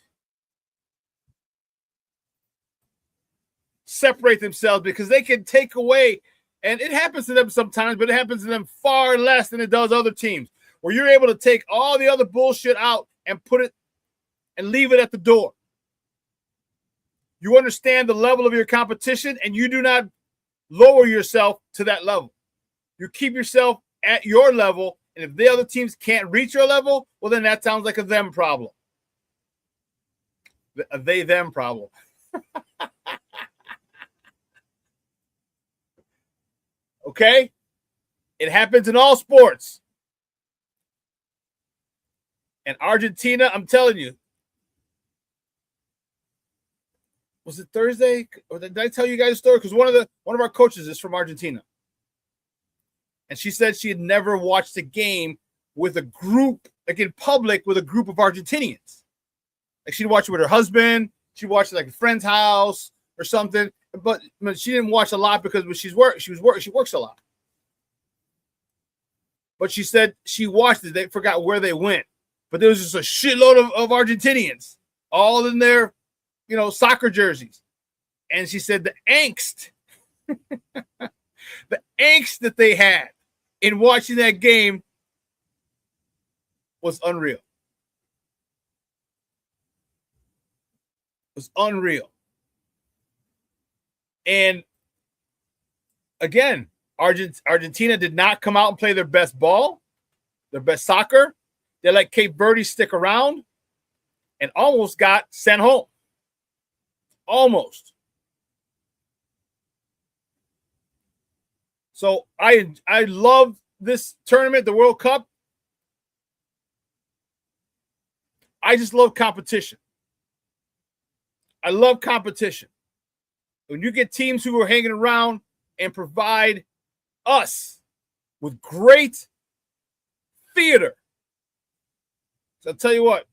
separate themselves, because they can take away, and it happens to them sometimes, but it happens to them far less than it does other teams, where you're able to take all the other bullshit out and put it and leave it at the door. You understand the level of your competition, and you do not lower yourself to that level. You keep yourself at your level, and if the other teams can't reach your level, well, then that sounds like a them problem. A they-them problem. Okay? It happens in all sports. And Argentina, I'm telling you, was it Thursday? Or did I tell you guys a story? Because one of our coaches is from Argentina. And she said she had never watched a game with a group, like in public, with a group of Argentinians. Like, she'd watch it with her husband. She'd watch it like a friend's house or something. But she didn't watch a lot because when she works a lot. But she said she watched it. They forgot where they went. But there was just a shitload of Argentinians, all in their, soccer jerseys. And she said the angst that they had in watching that game was unreal. It was unreal. And again, Argentina did not come out and play their best ball, their best soccer. They let Cape Verde stick around and almost got sent home. Almost. So I love this tournament, the World Cup. I just love competition. I love competition. When you get teams who are hanging around and provide us with great theater. So I'll tell you what,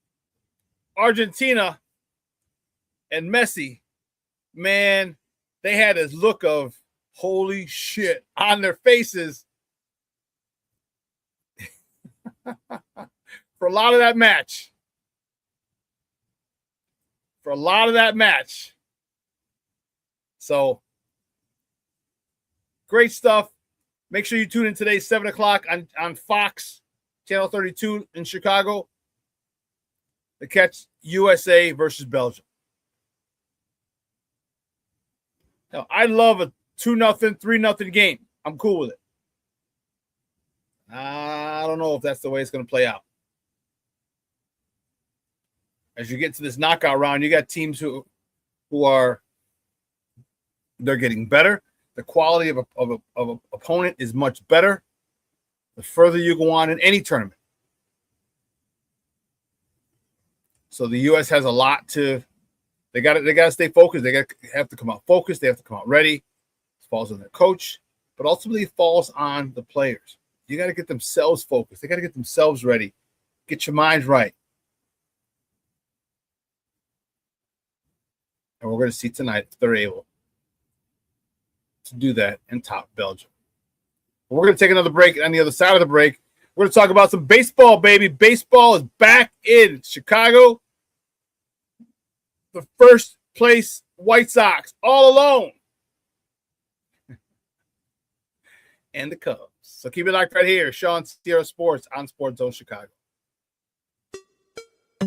Argentina and Messi, man, they had this look of holy shit on their faces for a lot of that match. So great stuff. Make sure you tune in today, 7 o'clock on Fox, Channel 32 in Chicago, to catch USA versus Belgium. Now, I love a 2-0, 3-0 game. I'm cool with it. I don't know if that's the way it's going to play out. As you get to this knockout round, you got teams who are they're getting better. The quality of an opponent is much better the further you go on in any tournament. So the U.S. has a lot to. They got to stay focused. They have to come out focused. They have to come out ready. It falls on their coach, but ultimately it falls on the players. You got to get themselves focused. They got to get themselves ready. Get your mind right. And we're going to see tonight if they're able to do that and top Belgium. But we're going to take another break. On the other side of the break, we're going to talk about some baseball, baby. Baseball is back in Chicago. The first place White Sox all alone. And the Cubs. So keep it locked right here. ShawnSierraSports on Sports Zone Chicago.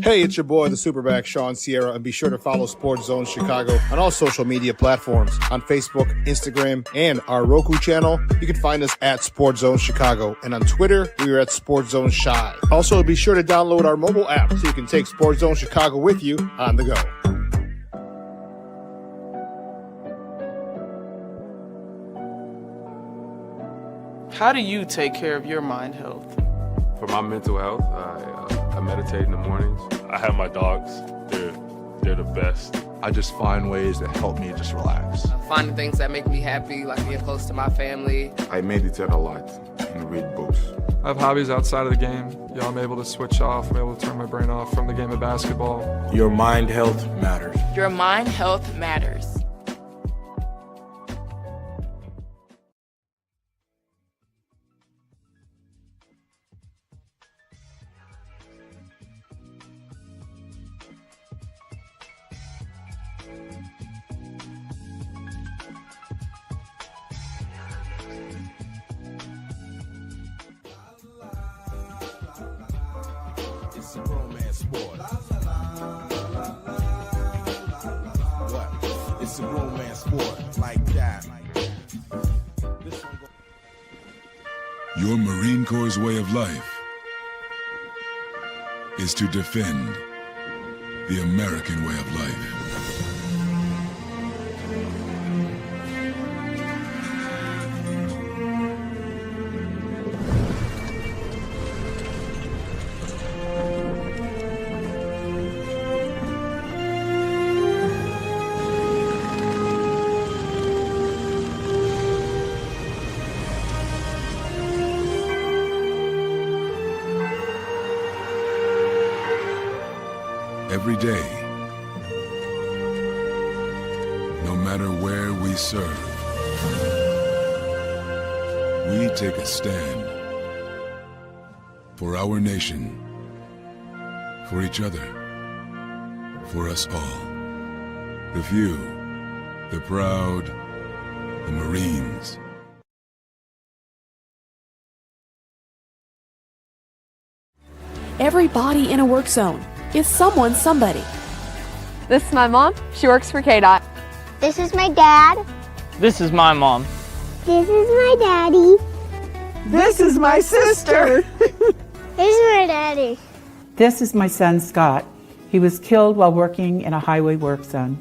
Hey, it's your boy, the SuperBack, Shawn Sierra, and be sure to follow Sports Zone Chicago on all social media platforms, on Facebook, Instagram, and our Roku channel. You can find us at Sports Zone Chicago, and on Twitter, we are at Sports Zone Shy. Also, be sure to download our mobile app so you can take Sports Zone Chicago with you on the go. How do you take care of your mind health? For my mental health, I meditate in the mornings. I have my dogs. They're the best. I just find ways that help me just relax. Finding things that make me happy, like being close to my family. I meditate a lot and read books. I have hobbies outside of the game. Yeah, I'm able to switch off. I'm able to turn my brain off from the game of basketball. Your mind health matters. Your mind health matters. It's a romance sport. What? It's a romance sport like that. Your Marine Corps' way of life is to defend the American way of life. Every day, no matter where we serve, we take a stand for our nation, for each other, for us all. The few, the proud, the Marines. Everybody in a work zone is someone's somebody. This is my mom. She works for KDOT. This is my dad. This is my mom. This is my daddy. This is my sister. This is my daddy. This is my son, Scott. He was killed while working in a highway work zone.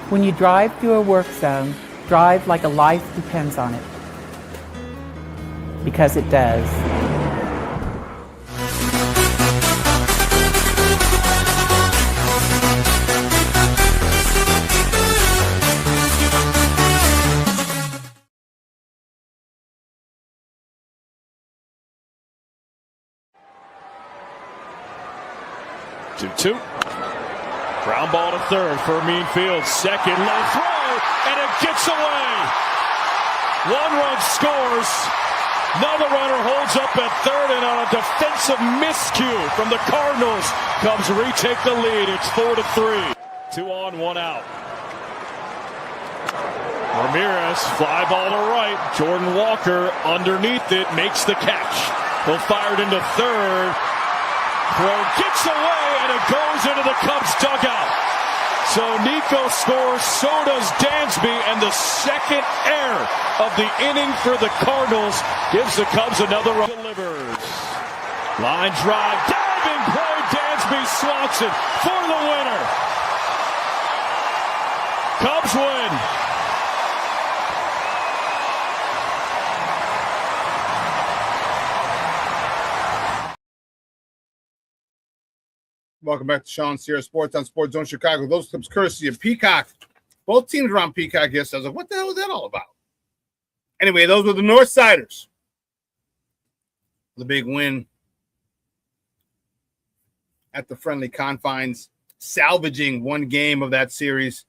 When you drive through a work zone, drive like a life depends on it. Because it does. Two. Ground ball to third for Mean Field. Second low throw, and it gets away. One run scores. Another runner holds up at third, and on a defensive miscue from the Cardinals comes retake the lead. It's 4-3. 2 on, 1 out. Ramirez, fly ball to right. Jordan Walker underneath it, makes the catch. He'll fire it into third. Throw gets away, and it goes into the Cubs dugout. So Nico scores, so does Dansby, and the second error of the inning for the Cardinals gives the Cubs another run. Delivers. Line drive, diving play, Dansby Swanson for the winner. Cubs win. Welcome back to ShawnSierraSports on Sports Zone Chicago. Those clips courtesy of Peacock. Both teams were on Peacock yesterday. I was like, what the hell is that all about? Anyway, those were the Northsiders. The big win at the friendly confines, salvaging one game of that series.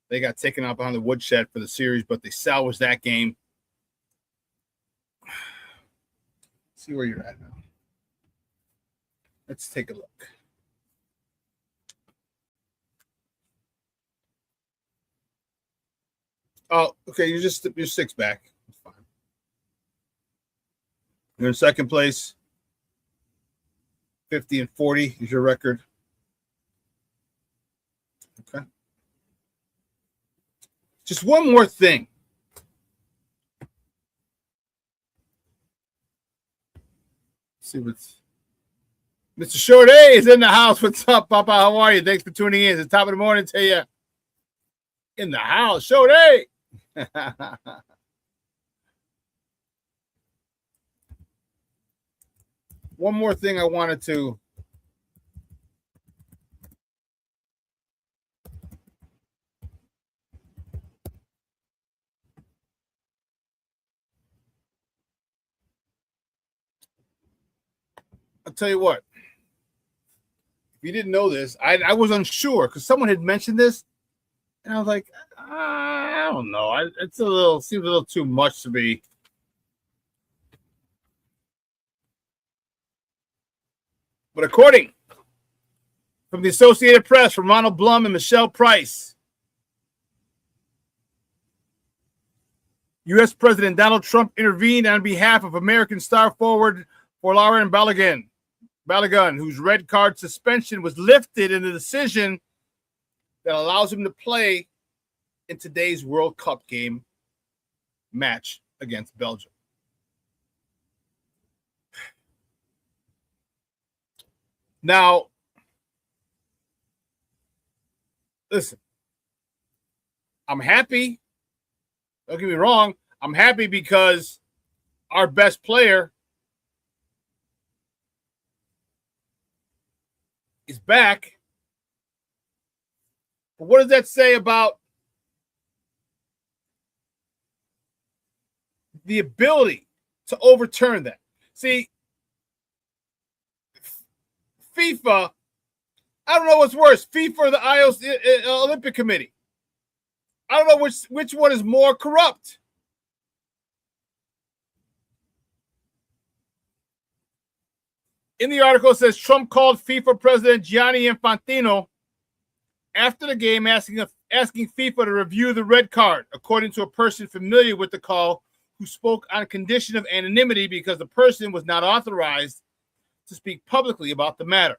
They got taken out behind the woodshed for the series, but they salvaged that game. Let's see where you're at now. Let's take a look. Oh, okay. You're 6 back. That's fine. You're in second place. 50-40 is your record. Okay. Just one more thing. Let's see what's Mr. Short A is in the house. What's up, Papa? How are you? Thanks for tuning in. It's the top of the morning to you. In the house, Short A. One more thing I wanted to I'll tell you what. If you didn't know this, I was unsure because someone had mentioned this, and I was like, I don't know. Seems a little too much to be. But according from the Associated Press, from Ronald Blum and Michelle Price, U.S. President Donald Trump intervened on behalf of American star forward Folarin Balogun, whose red card suspension was lifted in the decision that allows him to play in today's World Cup game match against Belgium. Now, listen, I'm happy. Don't get me wrong. I'm happy because our best player is back. But what does that say about the ability to overturn that? See, FIFA, I don't know what's worse, FIFA or the IOC Olympic Committee. I don't know which one is more corrupt. In the article, it says Trump called FIFA President Gianni Infantino after the game asking FIFA to review the red card, according to a person familiar with the call who spoke on condition of anonymity because the person was not authorized to speak publicly about the matter.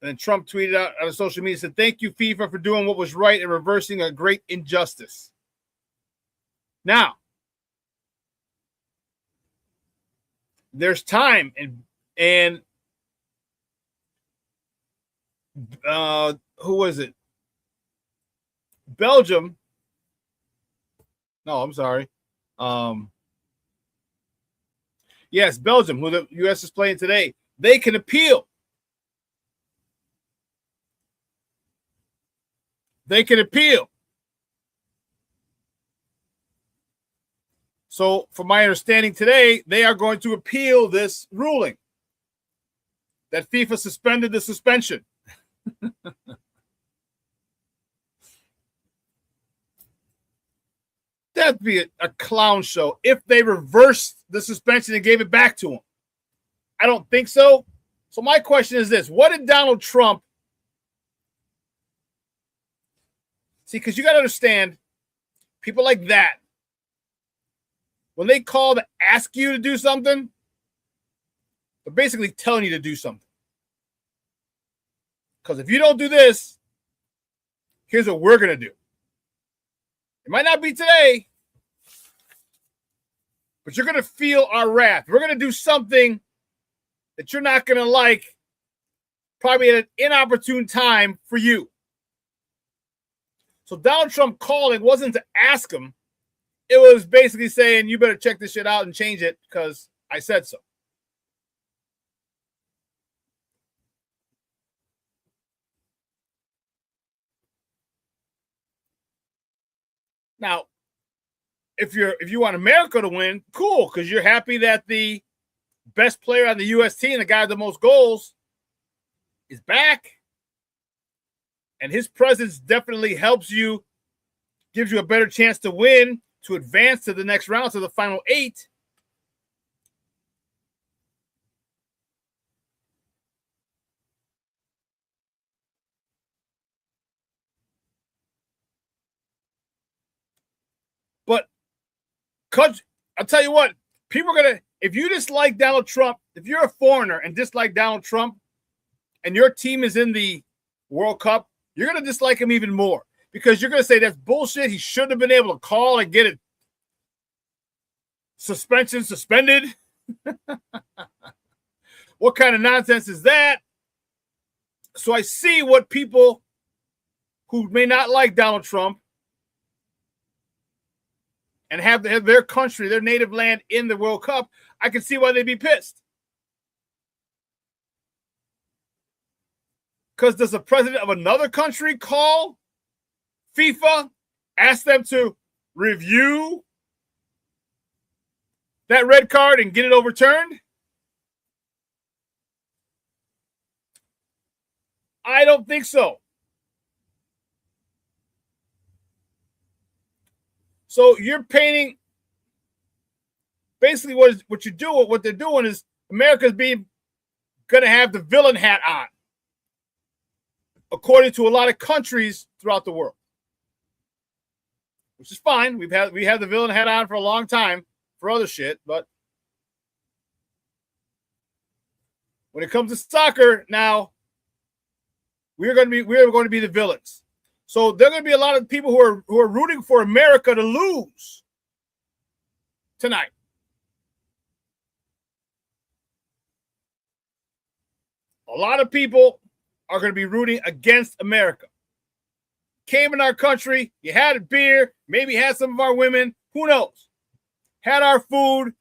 And then Trump tweeted out on social media, said, "Thank you, FIFA, for doing what was right and reversing a great injustice." Now, there's time, and who was it? Belgium. No, I'm sorry. Yes, Belgium, who the U.S. is playing today. They can appeal. They can appeal. So, from my understanding today, they are going to appeal this ruling that FIFA suspended the suspension. That'd be a clown show if they reversed the suspension and gave it back to him. I don't think so. So my question is this: what did Donald Trump see? Because you got to understand, people like that, when they call to ask you to do something, they're basically telling you to do something. Because if you don't do this, here's what we're going to do. It might not be today, but you're going to feel our wrath. We're going to do something that you're not going to like, probably at an inopportune time for you. So Donald Trump calling wasn't to ask him. It was basically saying, you better check this shit out and change it because I said so. Now, if you want America to win, cool, because you're happy that the best player on the U.S. team, the guy with the most goals, is back. And his presence definitely helps you, gives you a better chance to win, to advance to the next round, to the final 8. But I'll tell you what, people are going to, if you dislike Donald Trump, if you're a foreigner and dislike Donald Trump and your team is in the World Cup, you're going to dislike him even more because you're going to say that's bullshit. He shouldn't have been able to call and get it suspended. What kind of nonsense is that? So I see what people who may not like Donald Trump and have their country, their native land in the World Cup, I can see why they'd be pissed. Because does the president of another country call FIFA, ask them to review that red card and get it overturned? I don't think so. So you're painting basically what you do. What they're doing is America's going to have the villain hat on, according to a lot of countries throughout the world, which is fine. We have the villain hat on for a long time for other shit, but when it comes to soccer, now we're going to be the villains. So there are going to be a lot of people who are rooting for America to lose tonight. A lot of people are going to be rooting against America. Came in our country, you had a beer, maybe had some of our women, who knows? Had our food,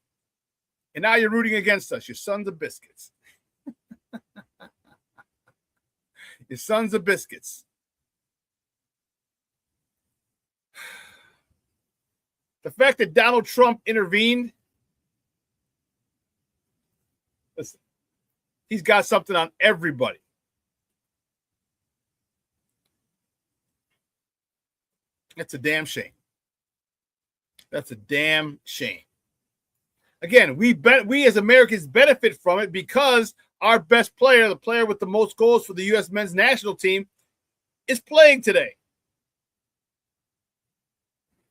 and now you're rooting against us. You sons of biscuits. You sons of biscuits. The fact that Donald Trump intervened, listen, he's got something on everybody. That's a damn shame. That's a damn shame. Again, we as Americans benefit from it because our best player, the player with the most goals for the U.S. men's national team, is playing today.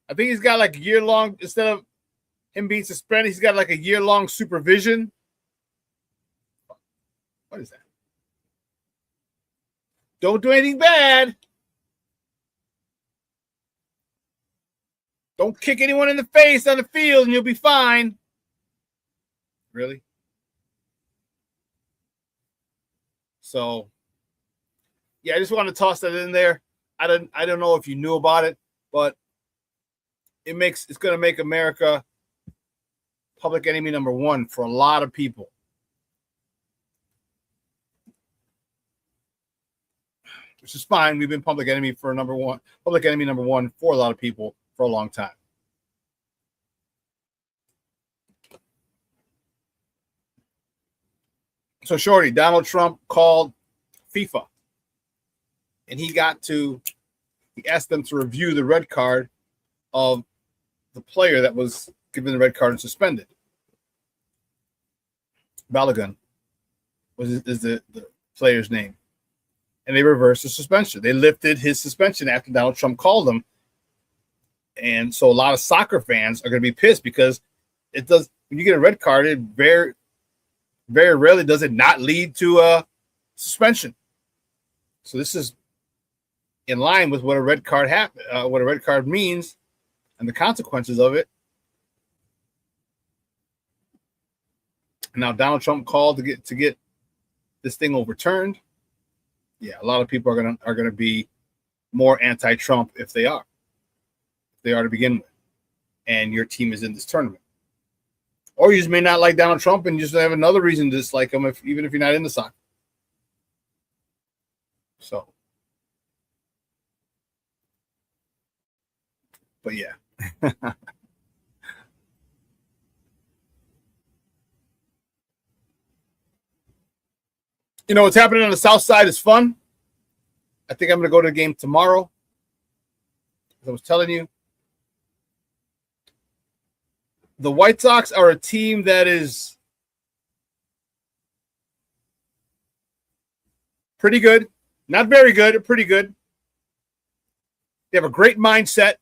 I think he's got like a year-long, instead of him being suspended, he's got like a year-long supervision. What is that? Don't do anything bad. Don't kick anyone in the face on the field and you'll be fine. Really? So, yeah, I just want to toss that in there. I don't know if you knew about it, but it's going to make America public enemy number one for a lot of people. Which is fine. We've been public enemy number one for a lot of people for a long time. So, Shorty, Donald Trump called FIFA, and he asked them to review the red card of the player that was given the red card and suspended. Balogun is the player's name. And they reversed the suspension. They lifted his suspension after Donald Trump called him. And so a lot of soccer fans are going to be pissed because when you get a red card, it very, very rarely does it not lead to a suspension. So this is in line with what a red card means and the consequences of it. And now Donald Trump called to get this thing overturned. Yeah, a lot of people are gonna be more anti-Trump if they are to begin with, and your team is in this tournament. Or you just may not like Donald Trump and you just have another reason to dislike him, even if you're not into soccer. So, but yeah. You know, what's happening on the South Side is fun. I think I'm going to go to the game tomorrow. As I was telling you, the White Sox are a team that is pretty good. Not very good, pretty good. They have a great mindset.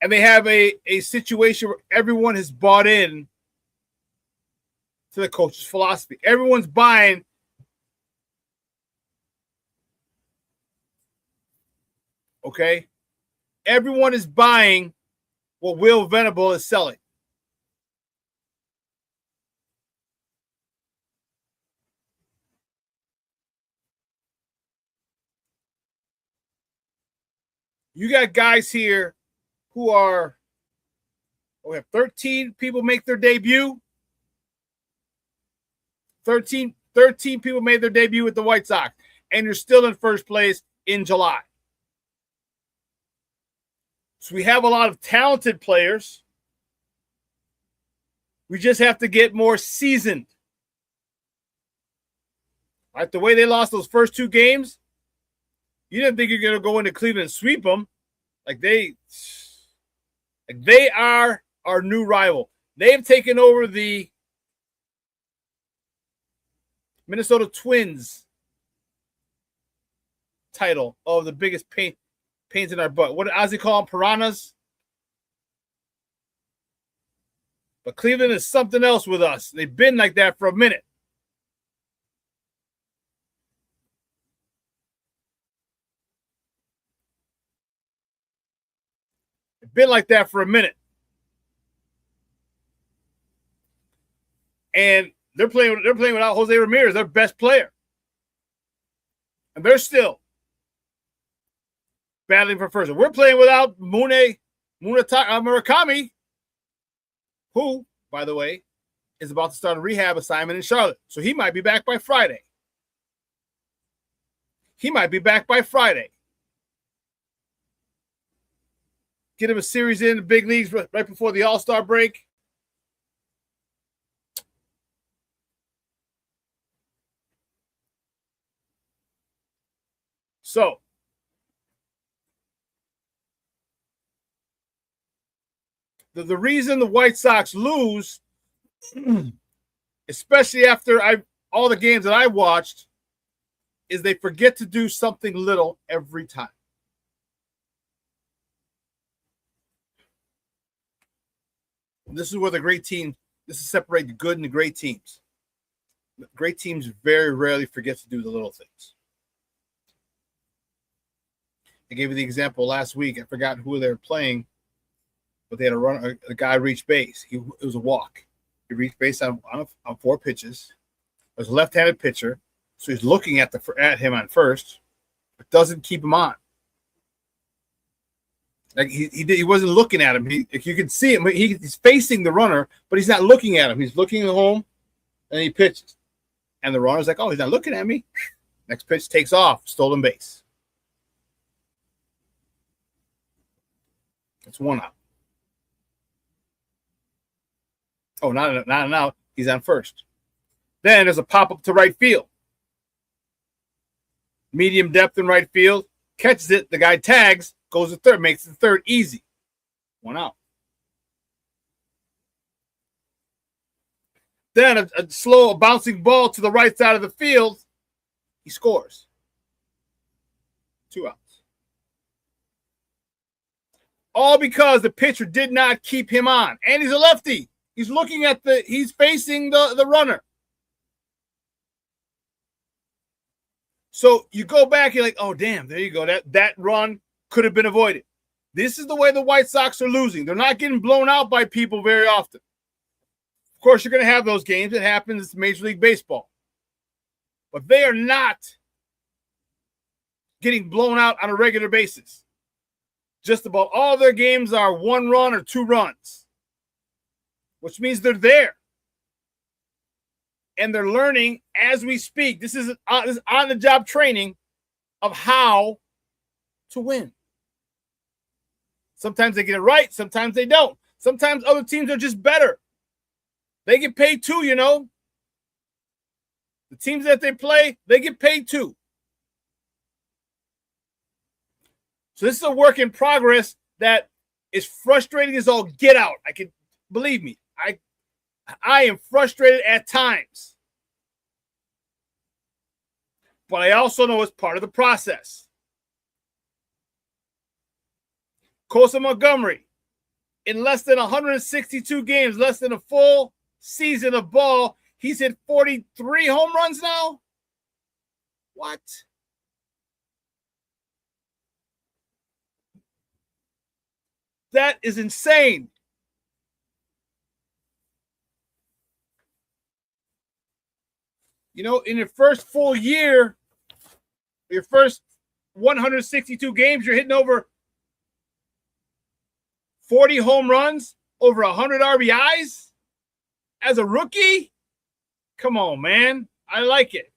And they have a situation where everyone has bought in to the coach's philosophy. Everyone's buying. Okay? Everyone is buying what Will Venable is selling. You got guys here who we have 13 people make their debut. 13 people made their debut with the White Sox, and you're still in first place in July. So we have a lot of talented players. We just have to get more seasoned. Right? The way they lost those first two games, you didn't think you're going to go into Cleveland and sweep them. They are our new rival. They've taken over the Minnesota Twins title of the biggest pains in our butt. What did Ozzie call them? Piranhas? But Cleveland is something else with us. They've been like that for a minute. They've been like that for a minute. And they're playing without Jose Ramirez, their best player. And they're still battling for first. We're playing without Murakami, who, by the way, is about to start a rehab assignment in Charlotte. So he might be back by Friday. Get him a series in the big leagues right before the All-Star break. So, the reason the White Sox lose, especially after all the games that I watched, is they forget to do something little every time. This is where the great team, this is separate the good and the great teams. Great teams very rarely forget to do the little things. I gave you the example last week. I forgot who they were playing, but they had a guy reach base. It was a walk. He reached base on 4 pitches. It was a left-handed pitcher, so he's looking at him on first, but doesn't keep him on. Like he wasn't looking at him. You can see him. He's facing the runner, but he's not looking at him. He's looking at home, and he pitches. And the runner's like, oh, he's not looking at me. Next pitch takes off, stolen base. It's 1 out. Oh, not an out. He's on first. Then there's a pop-up to right field. Medium depth in right field. Catches it. The guy tags. Goes to third. Makes the third easy. 1 out. Then a slow bouncing ball to the right side of the field. He scores. 2 outs. All because the pitcher did not keep him on. And he's a lefty. He's looking at he's facing the runner. So you go back, you're like, oh, damn, there you go. That run could have been avoided. This is the way the White Sox are losing. They're not getting blown out by people very often. Of course, you're going to have those games. It happens in Major League Baseball. But they are not getting blown out on a regular basis. Just about all their games are 1 run or 2 runs, which means they're there. And they're learning as we speak. This is on-the-job training of how to win. Sometimes they get it right. Sometimes they don't. Sometimes other teams are just better. They get paid too, you know. The teams that they play, they get paid too. So this is a work in progress that is frustrating as all get out. Believe me, I am frustrated at times. But I also know it's part of the process. Kosa Montgomery, in less than 162 games, less than a full season of ball, he's hit 43 home runs now? What? That is insane. You know, in your first full year, your first 162 games, you're hitting over 40 home runs, over 100 RBIs as a rookie? Come on, man. I like it.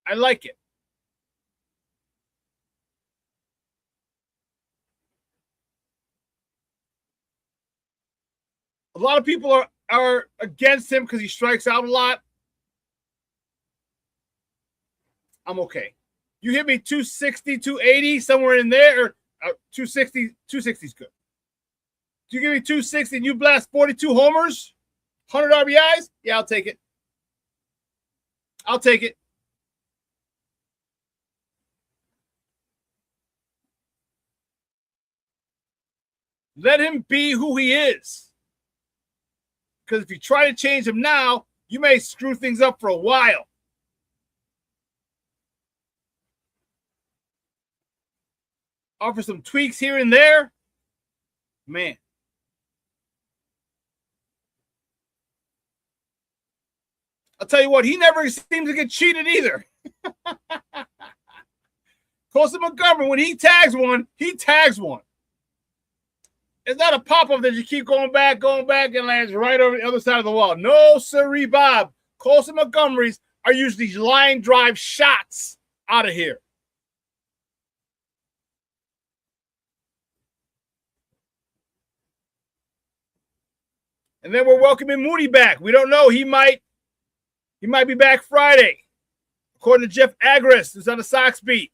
I like it. A lot of people are against him because he strikes out a lot. I'm okay. You hit me 260, 280, somewhere in there, or 260, 260 is good. You give me 260 and you blast 42 homers, 100 RBIs? Yeah, I'll take it. I'll take it. Let him be who he is. Because if you try to change him now, you may screw things up for a while. Offer some tweaks here and there. Man. I'll tell you what, he never seems to get cheated either. Kosa Montgomery, when he tags one, he tags one. It's not a pop-up that you keep going back, and lands right over the other side of the wall. No, sirree, Bob. Kosa Montgomerys are usually line drive shots out of here. And then we're welcoming Moody back. We don't know. He might be back Friday, according to Jeff Agris, who's on the Sox beat.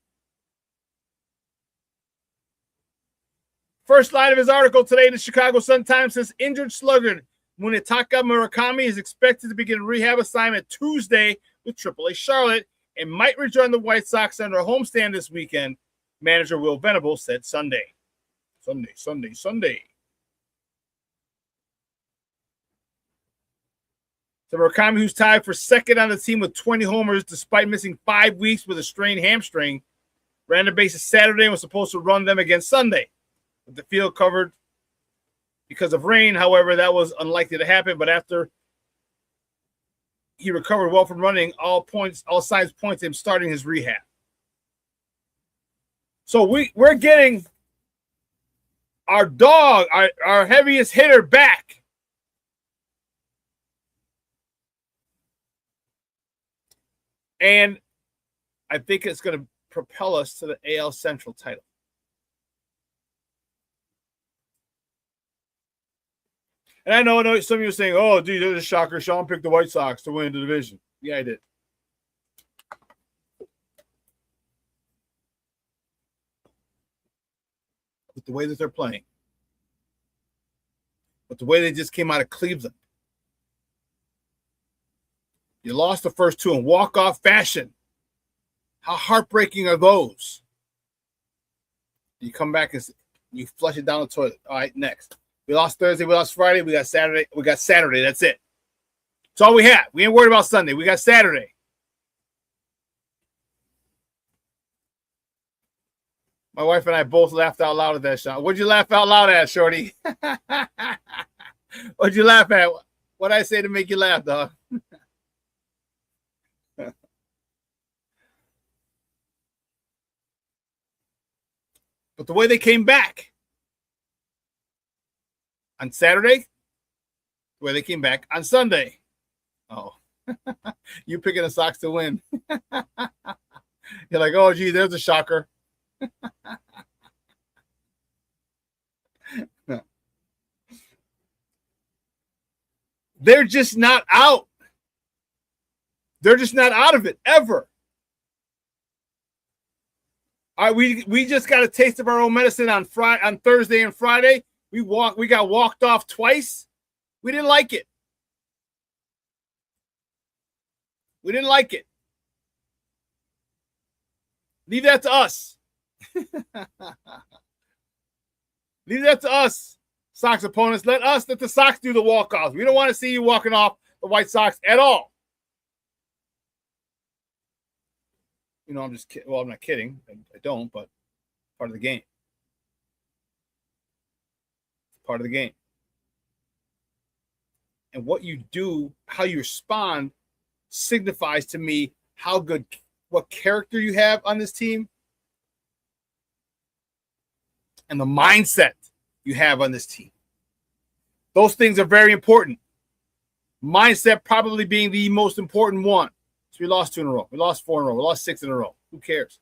First line of his article today in the Chicago Sun-Times says injured slugger Munetaka Murakami is expected to begin a rehab assignment Tuesday with AAA Charlotte and might rejoin the White Sox under a homestand this weekend. Manager Will Venable said Sunday. So Murakami, who's tied for second on the team with 20 homers despite missing 5 weeks with a strained hamstring, ran the bases Saturday and was supposed to run them again Sunday. With the field covered because of rain, however, that was unlikely to happen. But after he recovered well from running, all signs point to him starting his rehab. So we're getting our dog, our heaviest hitter back. And I think it's going to propel us to the AL Central title. And I know some of you are saying, oh, dude, there's a shocker. Shawn picked the White Sox to win the division. Yeah, I did. With the way that they're playing. With the way they just came out of Cleveland. You lost the first two in walk-off fashion. How heartbreaking are those? You come back and you flush it down the toilet. All right, next. We lost Thursday. We lost Friday. We got Saturday. We got Saturday. That's it. That's all we have. We ain't worried about Sunday. We got Saturday. My wife and I both laughed out loud at that shot. What'd you laugh out loud at, Shorty? What'd you laugh at? What'd I say to make you laugh, dog? But the way they came back on Saturday, the way they came back on Sunday. Oh, you picking the Sox to win. You're like, oh, gee, there's a shocker. They're just not out. They're just not out of it ever. All right, we just got a taste of our own medicine on Thursday and Friday. We got walked off twice. We didn't like it. We didn't like it. Leave that to us. Leave that to us, Sox opponents. Let the Sox do the walk-offs. We don't want to see you walking off the White Sox at all. You know, I'm just kidding. Well, I'm not kidding. I don't, but part of the game. Part of the game. And what you do, how you respond, signifies to me what character you have on this team and the mindset you have on this team. Those things are very important. Mindset probably being the most important one. So we lost 2 in a row. We lost 4 in a row. We lost 6 in a row. Who cares?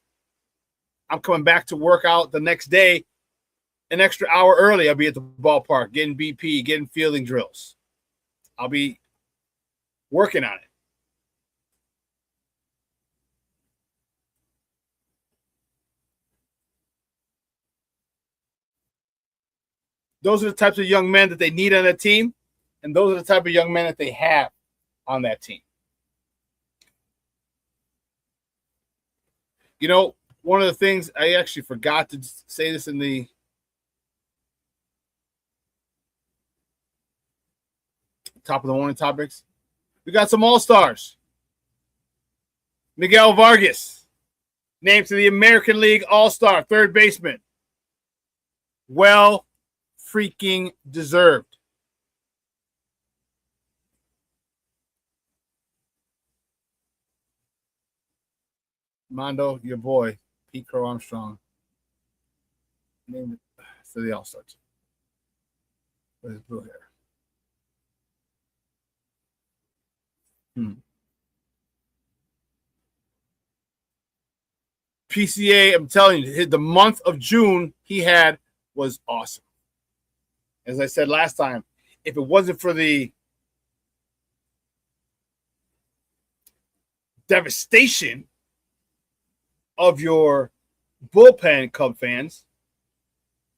I'm coming back to work out the next day an extra hour early. I'll be at the ballpark getting BP, getting fielding drills. I'll be working on it. Those are the types of young men that they need on that team, and those are the type of young men that they have on that team. You know, one of the things I actually forgot to say this in the top of the morning topics. We got some all-stars. Miguel Vargas, named to the American League All-Star, third baseman. Well freaking deserved. Mondo, your boy, Pete Crow Armstrong. Named it to the All-Star team. With his blue hair. PCA, I'm telling you, the month of June he had was awesome. As I said last time, if it wasn't for the devastation of your bullpen, Cub fans,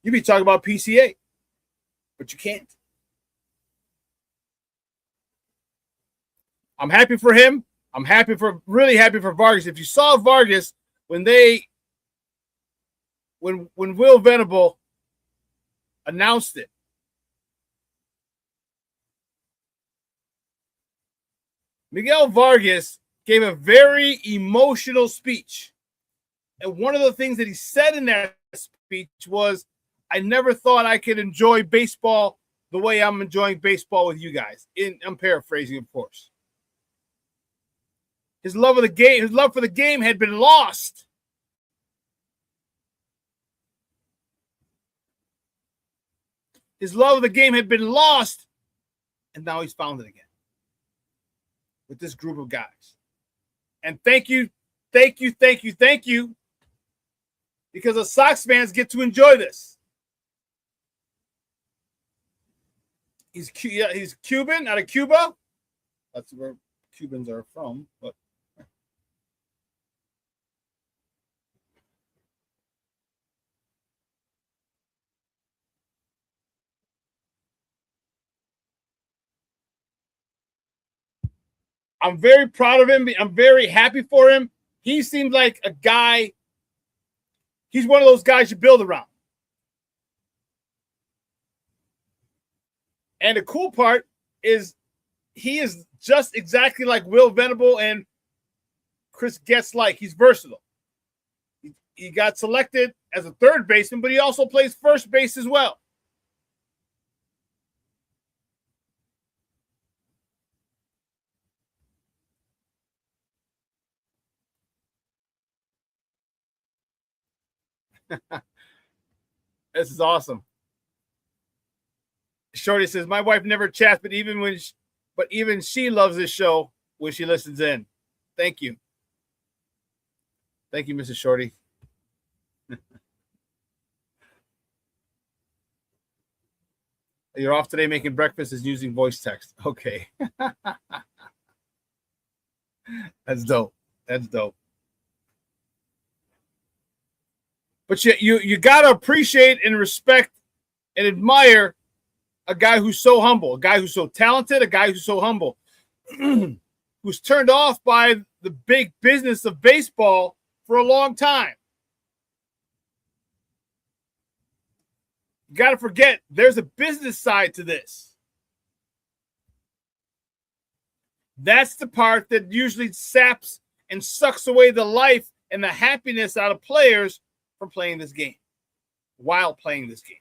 you'd be talking about PCA, but you can't. I'm happy for him. I'm really happy for Vargas. If you saw Vargas when they when Will Venable announced it. Miguel Vargas gave a very emotional speech. And one of the things that he said in that speech was, I never thought I could enjoy baseball the way I'm enjoying baseball with you guys. I'm paraphrasing, of course. His love for the game had been lost. His love of the game had been lost, and now he's found it again with this group of guys. And thank you, because the Sox fans get to enjoy this. He's Cuban, out of Cuba. That's where Cubans are from, but I'm very proud of him. I'm very happy for him. He seems like a guy. He's one of those guys you build around. And the cool part is he is just exactly like Will Venable and Chris Getz like. He's versatile. He got selected as a third baseman, but he also plays first base as well. This is awesome. Shorty says, my wife never chats, but even she loves this show when she listens in. Thank you. Thank you, Mrs. Shorty. You're off today making breakfast is using voice text. Okay. That's dope. That's dope. But you got to appreciate and respect and admire a guy who's so humble, a guy who's so talented, a guy who's so humble, who's turned off by the big business of baseball for a long time. You got to forget, there's a business side to this. That's the part that usually saps and sucks away the life and the happiness out of players from playing this game, while playing this game.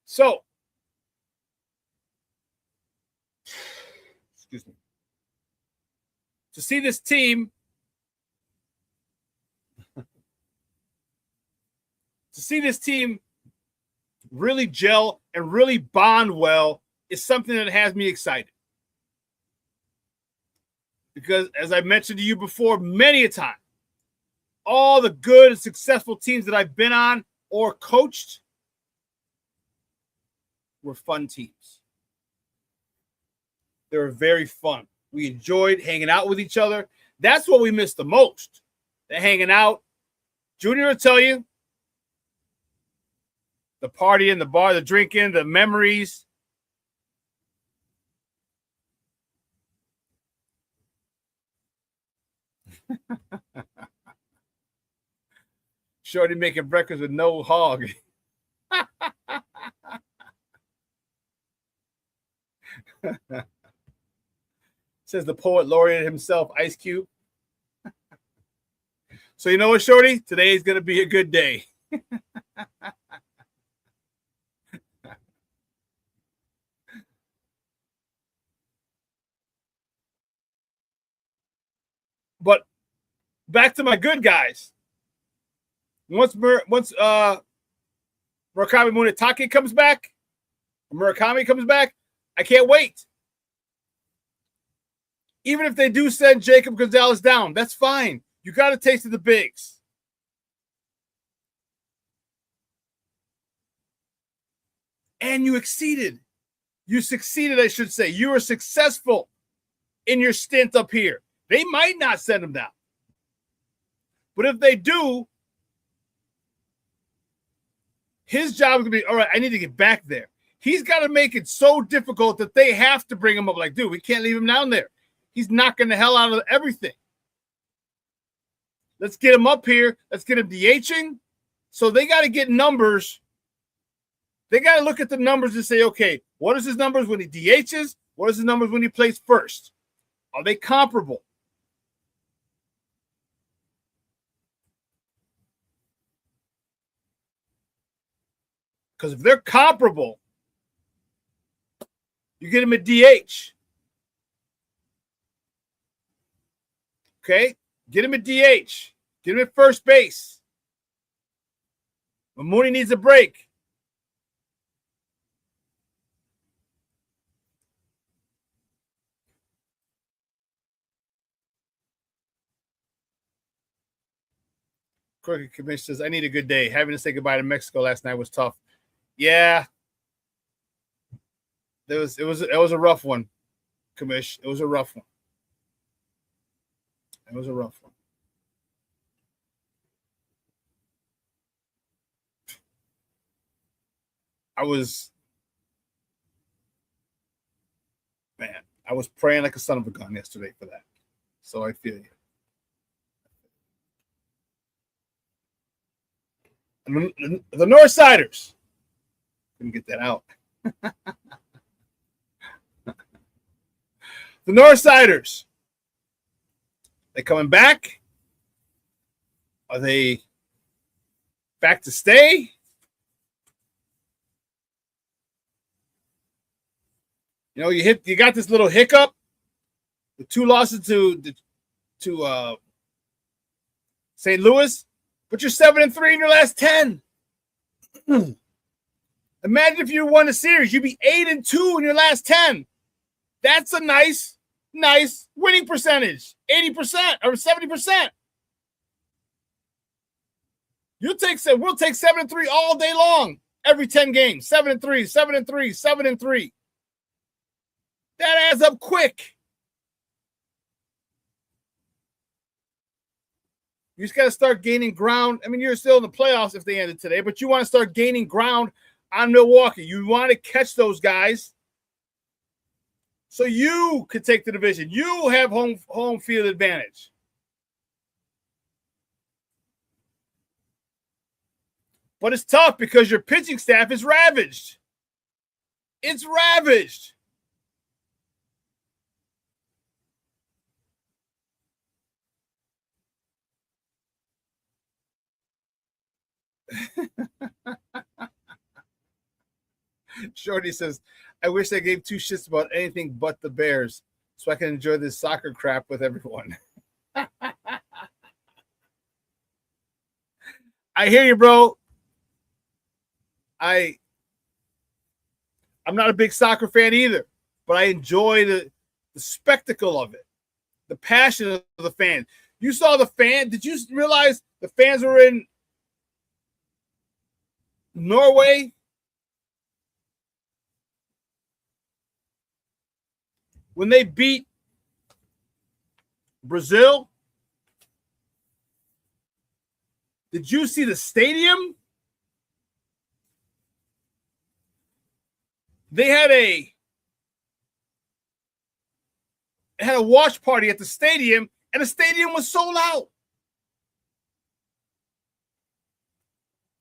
So, excuse me. To see this team, really gel and really bond well is something that has me excited. Because as I mentioned to you before many a time, all the good and successful teams that I've been on or coached were fun teams. They were very fun. We enjoyed hanging out with each other. That's what we missed the most. The hanging out. Junior will tell you. The partying, the bar, the drinking, the memories. Shorty making breakfast with no hog. Says the poet laureate himself, Ice Cube. So you know what, Shorty? Today is going to be a good day. But back to my good guys. Once Murakami Munetake comes back, Murakami comes back, I can't wait. Even if they do send Jacob Gonzalez down, that's fine. You got a taste of the bigs. And you exceeded. You succeeded, I should say. You were successful in your stint up here. They might not send him down. But if they do, his job is going to be, all right, I need to get back there. He's got to make it so difficult that they have to bring him up. Like, dude, we can't leave him down there. He's knocking the hell out of everything. Let's get him up here. Let's get him DHing. So they got to get numbers. They got to look at the numbers and say, okay, what is his numbers when he DHs? What is his numbers when he plays first? Are they comparable? Because if they're comparable, you get him at DH. Okay? Get him at DH. Get him at first base. When Mooney needs a break. Crooked Commission says, I need a good day. Having to say goodbye to Mexico last night was tough. Yeah. It was a rough one, Commish. It was a rough one. It was a rough one. I was praying like a son of a gun yesterday for that. So I feel you. And the Northsiders. Couldn't get that out. The Northsiders. They coming back? Are they back to stay? You know, you got this little hiccup. The 2 losses to St. Louis, but you're 7-3 in your last 10. Imagine if you won a series, you'd be 8-2 in your last 10. That's a nice winning percentage, 80% or 70%. We'll take 7-3 all day long, every 10 games. 7-3, 7-3, 7-3. That adds up quick. You just got to start gaining ground. I mean, you're still in the playoffs if they ended today, but you want to start gaining ground on Milwaukee. You want to catch those guys so you could take the division. You have home field advantage. But it's tough because your pitching staff is ravaged. It's ravaged. Shorty says, I wish I gave 2 shits about anything but the Bears so I can enjoy this soccer crap with everyone. I hear you, bro. I'm not a big soccer fan either, but I enjoy the spectacle of it, the passion of the fan. You saw the fan. Did you realize the fans were in Norway? When they beat Brazil, did you see the stadium? They had a watch party at the stadium, and the stadium was sold out.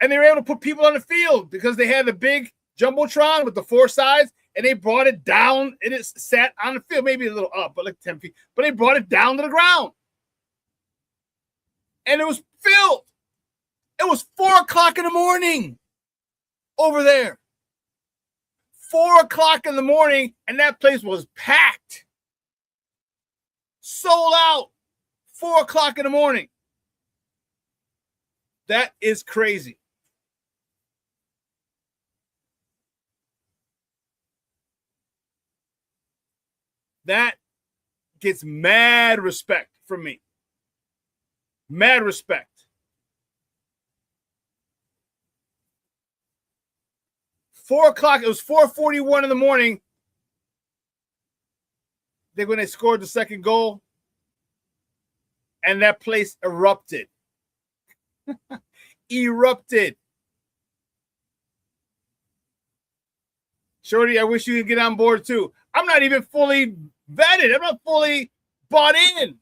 And they were able to put people on the field because they had a big jumbotron with the 4 sides, and they brought it down, and it sat on the field, maybe a little up, but like 10 feet. But they brought it down to the ground. And it was filled. It was 4 o'clock in the morning over there. 4 o'clock in the morning, and that place was packed. Sold out. 4 o'clock in the morning. That is crazy. That gets mad respect from me. Mad respect. It was 4:41 in the morning. Then when they scored the second goal, and that place erupted. Erupted. Shorty, I wish you could get on board too. I'm not even fully vetted. I'm not fully bought in.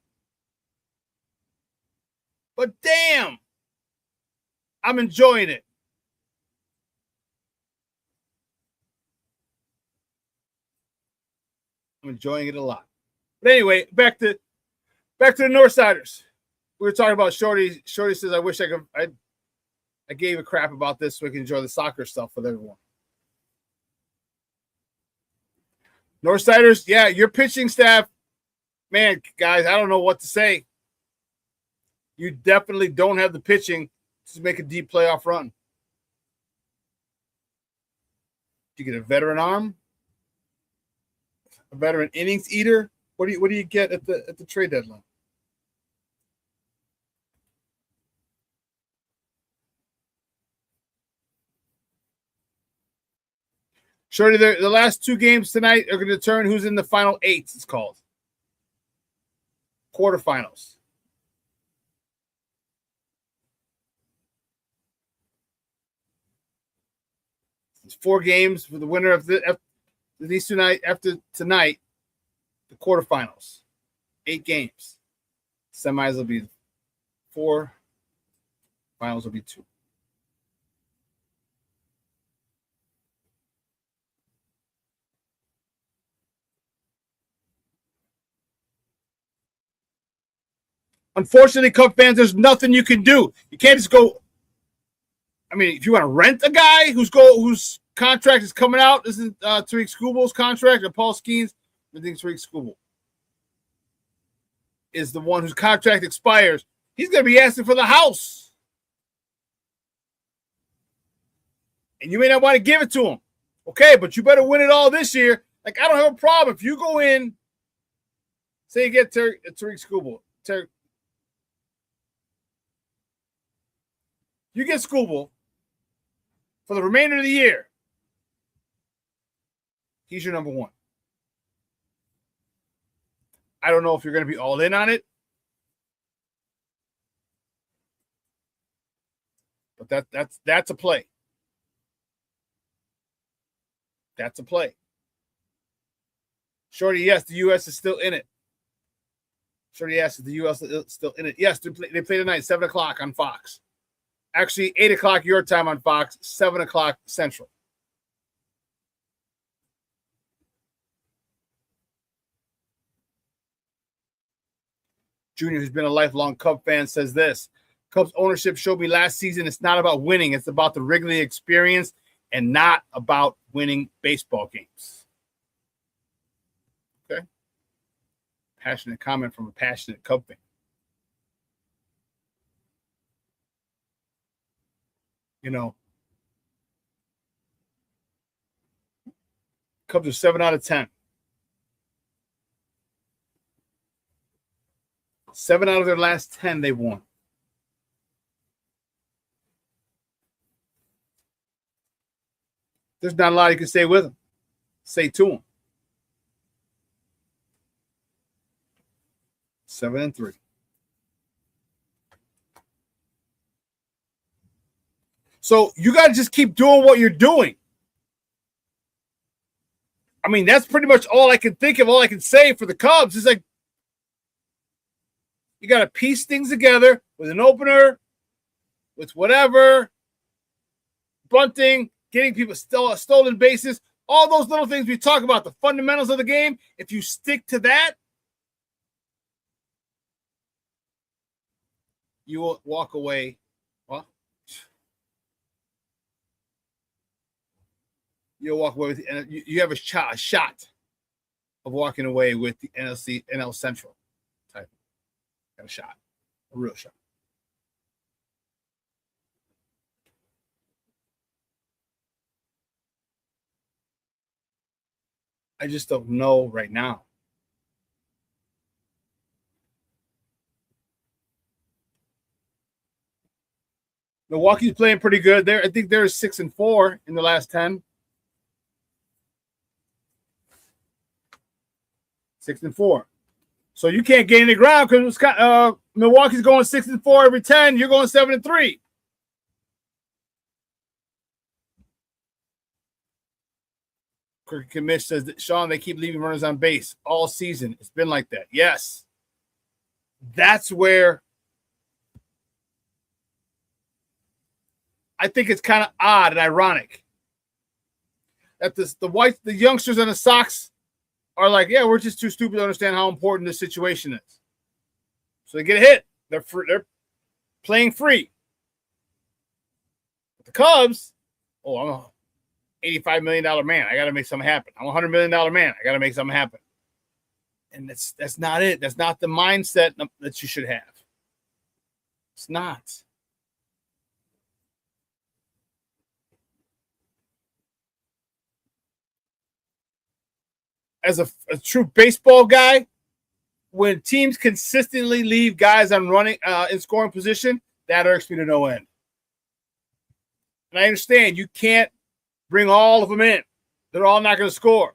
But damn, I'm enjoying it. I'm enjoying it a lot. But anyway, back to the Northsiders. We were talking about Shorty. Shorty says, I wish I gave a crap about this so we can enjoy the soccer stuff with everyone. Northsiders, yeah, your pitching staff, man, guys, I don't know what to say. You definitely don't have the pitching to make a deep playoff run. You get a veteran arm, a veteran innings eater. What do you get at the trade deadline? Shorty, the last two games tonight are going to determine who's in the final eight, it's called. Quarterfinals. It's 4 games for the winner of these tonight. After tonight, the quarterfinals. 8 games. Semis will be 4. Finals will be 2. Unfortunately, Cub fans, there's nothing you can do. You can't just go. I mean, if you want to rent a guy whose contract is coming out, this is Tariq Skubal's contract or Paul Skeens. I think Tariq Skubal is the one whose contract expires. He's going to be asking for the house. And you may not want to give it to him. Okay, but you better win it all this year. Like, I don't have a problem. If you go in, say you get Tariq Skubal. You get Skubal for the remainder of the year. He's your number 1. I don't know if you're going to be all in on it. But that's a play. That's a play. Shorty, yes, the U.S. is still in it. Shorty, yes, the U.S. is still in it. Yes, they play tonight, 7 o'clock on Fox. Actually, 8 o'clock your time on Fox, 7 o'clock Central. Junior, who's been a lifelong Cub fan, says this. Cubs ownership showed me last season it's not about winning. It's about the Wrigley experience and not about winning baseball games. Okay? Passionate comment from a passionate Cub fan. You know, Cubs are 7 out of 10. 7 out of their last 10 they've won. There's not a lot you can say with them. Say to them. 7-3. So you got to just keep doing what you're doing. I mean, that's pretty much all I can think of, all I can say for the Cubs. It's like you got to piece things together with an opener, with whatever, bunting, getting people stolen bases, all those little things we talk about, the fundamentals of the game. If you stick to that, you will walk away. Well, you'll walk away with you have a shot of walking away with the NL Central type. Got a shot, a real shot. I just don't know right now. Milwaukee's playing pretty good. I think they're 6-4 in the last 10. 6-4. So you can't gain any ground because Milwaukee's going 6-4 every 10. You're going 7-3. Commish says that, Shawn, they keep leaving runners on base all season. It's been like that. Yes. That's where I think it's kind of odd and ironic that the youngsters on the Sox are like, yeah, we're just too stupid to understand how important this situation is. So they get a hit. They're playing free. But the Cubs, I'm a $85 million man. I got to make something happen. I'm a $100 million man. I got to make something happen. And that's not it. That's not the mindset that you should have. It's not. As a true baseball guy, when teams consistently leave guys on running in scoring position, that irks me to no end. And I understand you can't bring all of them in. They're all not going to score.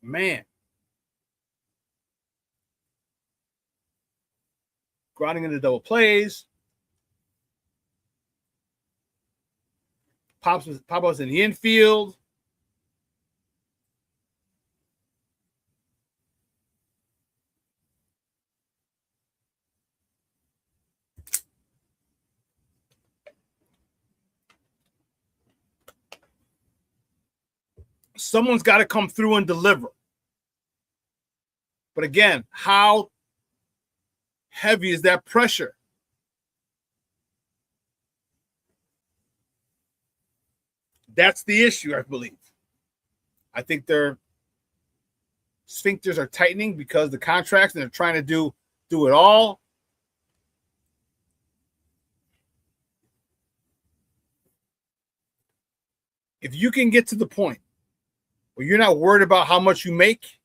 Man. Grounding into double plays. Pop-ups in the infield. Someone's got to come through and deliver. But again, how heavy is that pressure? That's the issue, I believe. I think their sphincters are tightening because of the contracts, and they're trying to do it all. If you can get to the point where you're not worried about how much you make,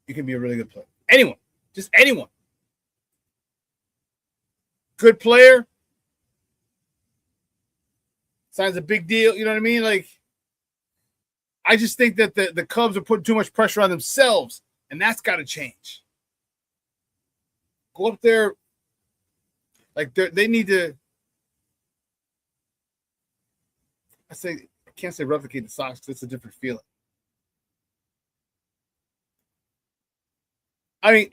you can be a really good player. Anyone, just anyone. Good player. Signs a big deal. You know what I mean? Like, I just think that the Cubs are putting too much pressure on themselves, and that's got to change. Go up there. Like, they need to. I can't say replicate the Sox because it's a different feeling. I mean,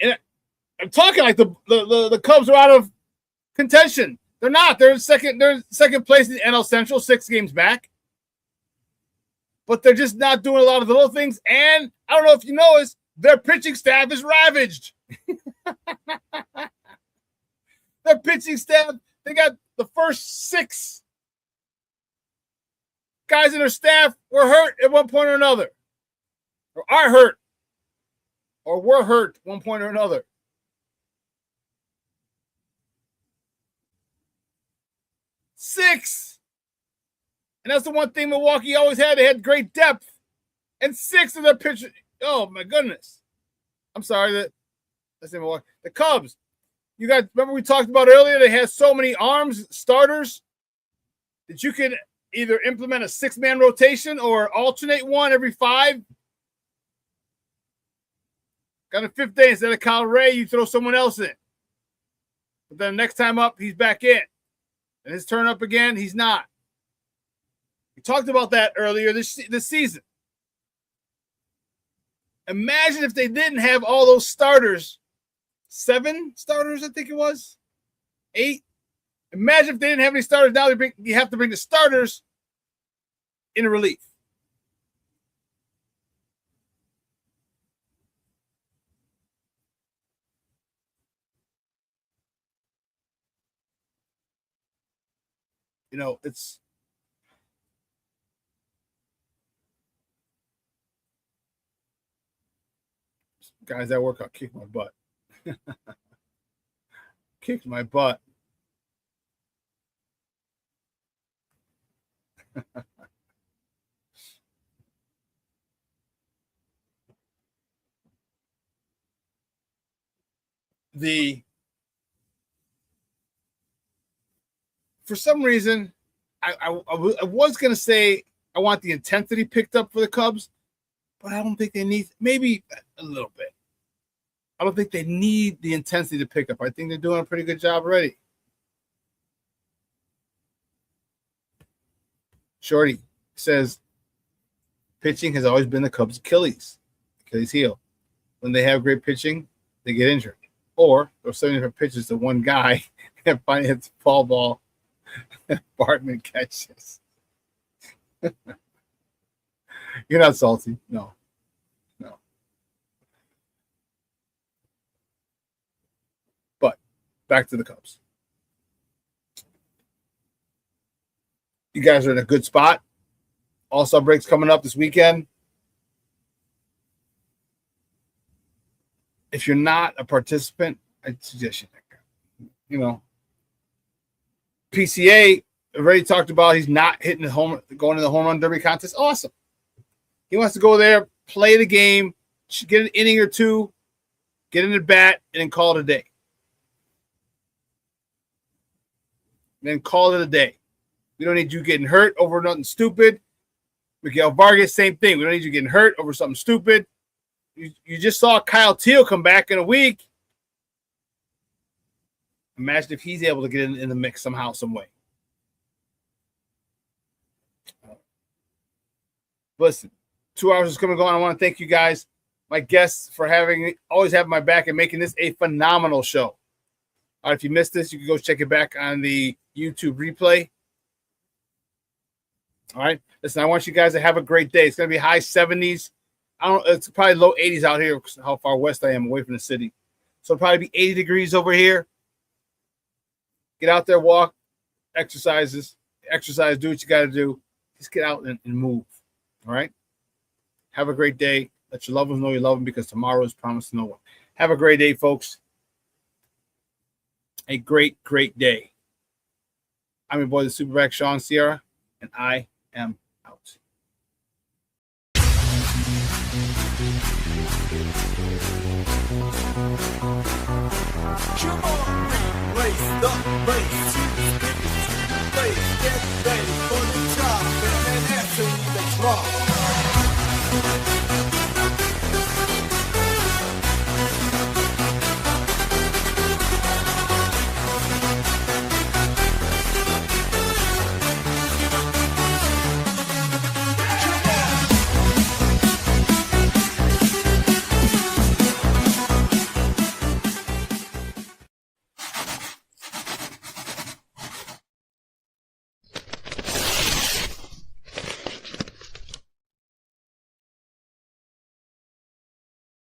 I'm talking like the Cubs are out of contention. They're not. They're second place in the NL Central, 6 games back. But they're just not doing a lot of the little things. And I don't know if you noticed, their pitching staff is ravaged. Their pitching staff, they got the first 6 guys in their staff were hurt at one point or another. Or are hurt. Or were hurt one point or another. Six. And that's the one thing Milwaukee always had. They had great depth. And 6 of their pitchers. Oh, my goodness. I'm sorry. That's in Milwaukee. The Cubs. You guys, remember we talked about earlier, they had so many arms, starters, that you could either implement a 6-man rotation or alternate one every 5. Got a 5th day, instead of Kyle Ray, you throw someone else in. But then next time up, he's back in. And his turn up again, he's not. We talked about that earlier this season. Imagine if they didn't have all those starters. 7 starters, I think it was. 8. Imagine if they didn't have any starters. Now you have to bring the starters in a relief. You know, it's guys that workout kicked my butt. Kicked my butt. For some reason, I was going to say I want the intensity picked up for the Cubs, but I don't think they need, maybe a little bit. I don't think they need the intensity to pick up. I think they're doing a pretty good job already. Shorty says, pitching has always been the Cubs' Achilles heel. When they have great pitching, they get injured. Or they're 70 pitches to one guy and finally hits the fall ball and Bartman catches. You're not salty. No. But back to the Cubs. You guys are in a good spot. All-Star break's coming up this weekend. If you're not a participant, I suggest you PCA already talked about he's not going to the home run derby contest. Awesome. He wants to go there, play the game, get an inning or two, get in the bat, and then call it a day. Then call it a day. We don't need you getting hurt over nothing stupid. Miguel Vargas, same thing. We don't need you getting hurt over something stupid. You just saw Kyle Teal come back in a week. Imagine if he's able to get in the mix somehow, some way. Listen, 2 hours is coming on. I want to thank you guys, my guests, for always having my back and making this a phenomenal show. All right, if you missed this, you can go check it back on the YouTube replay. All right. Listen, I want you guys to have a great day. It's going to be high 70s. It's probably low 80s out here, how far west I am away from the city. So it'll probably be 80 degrees over here. Get out there, walk, exercise, do what you got to do. Just get out and move. All right. Have a great day. Let your loved ones know you love them because tomorrow is promised to no one. Have a great day, folks. A great, great day. I'm your boy, the SuperBack, Shawn Sierra, and I am out. Come on, race the race.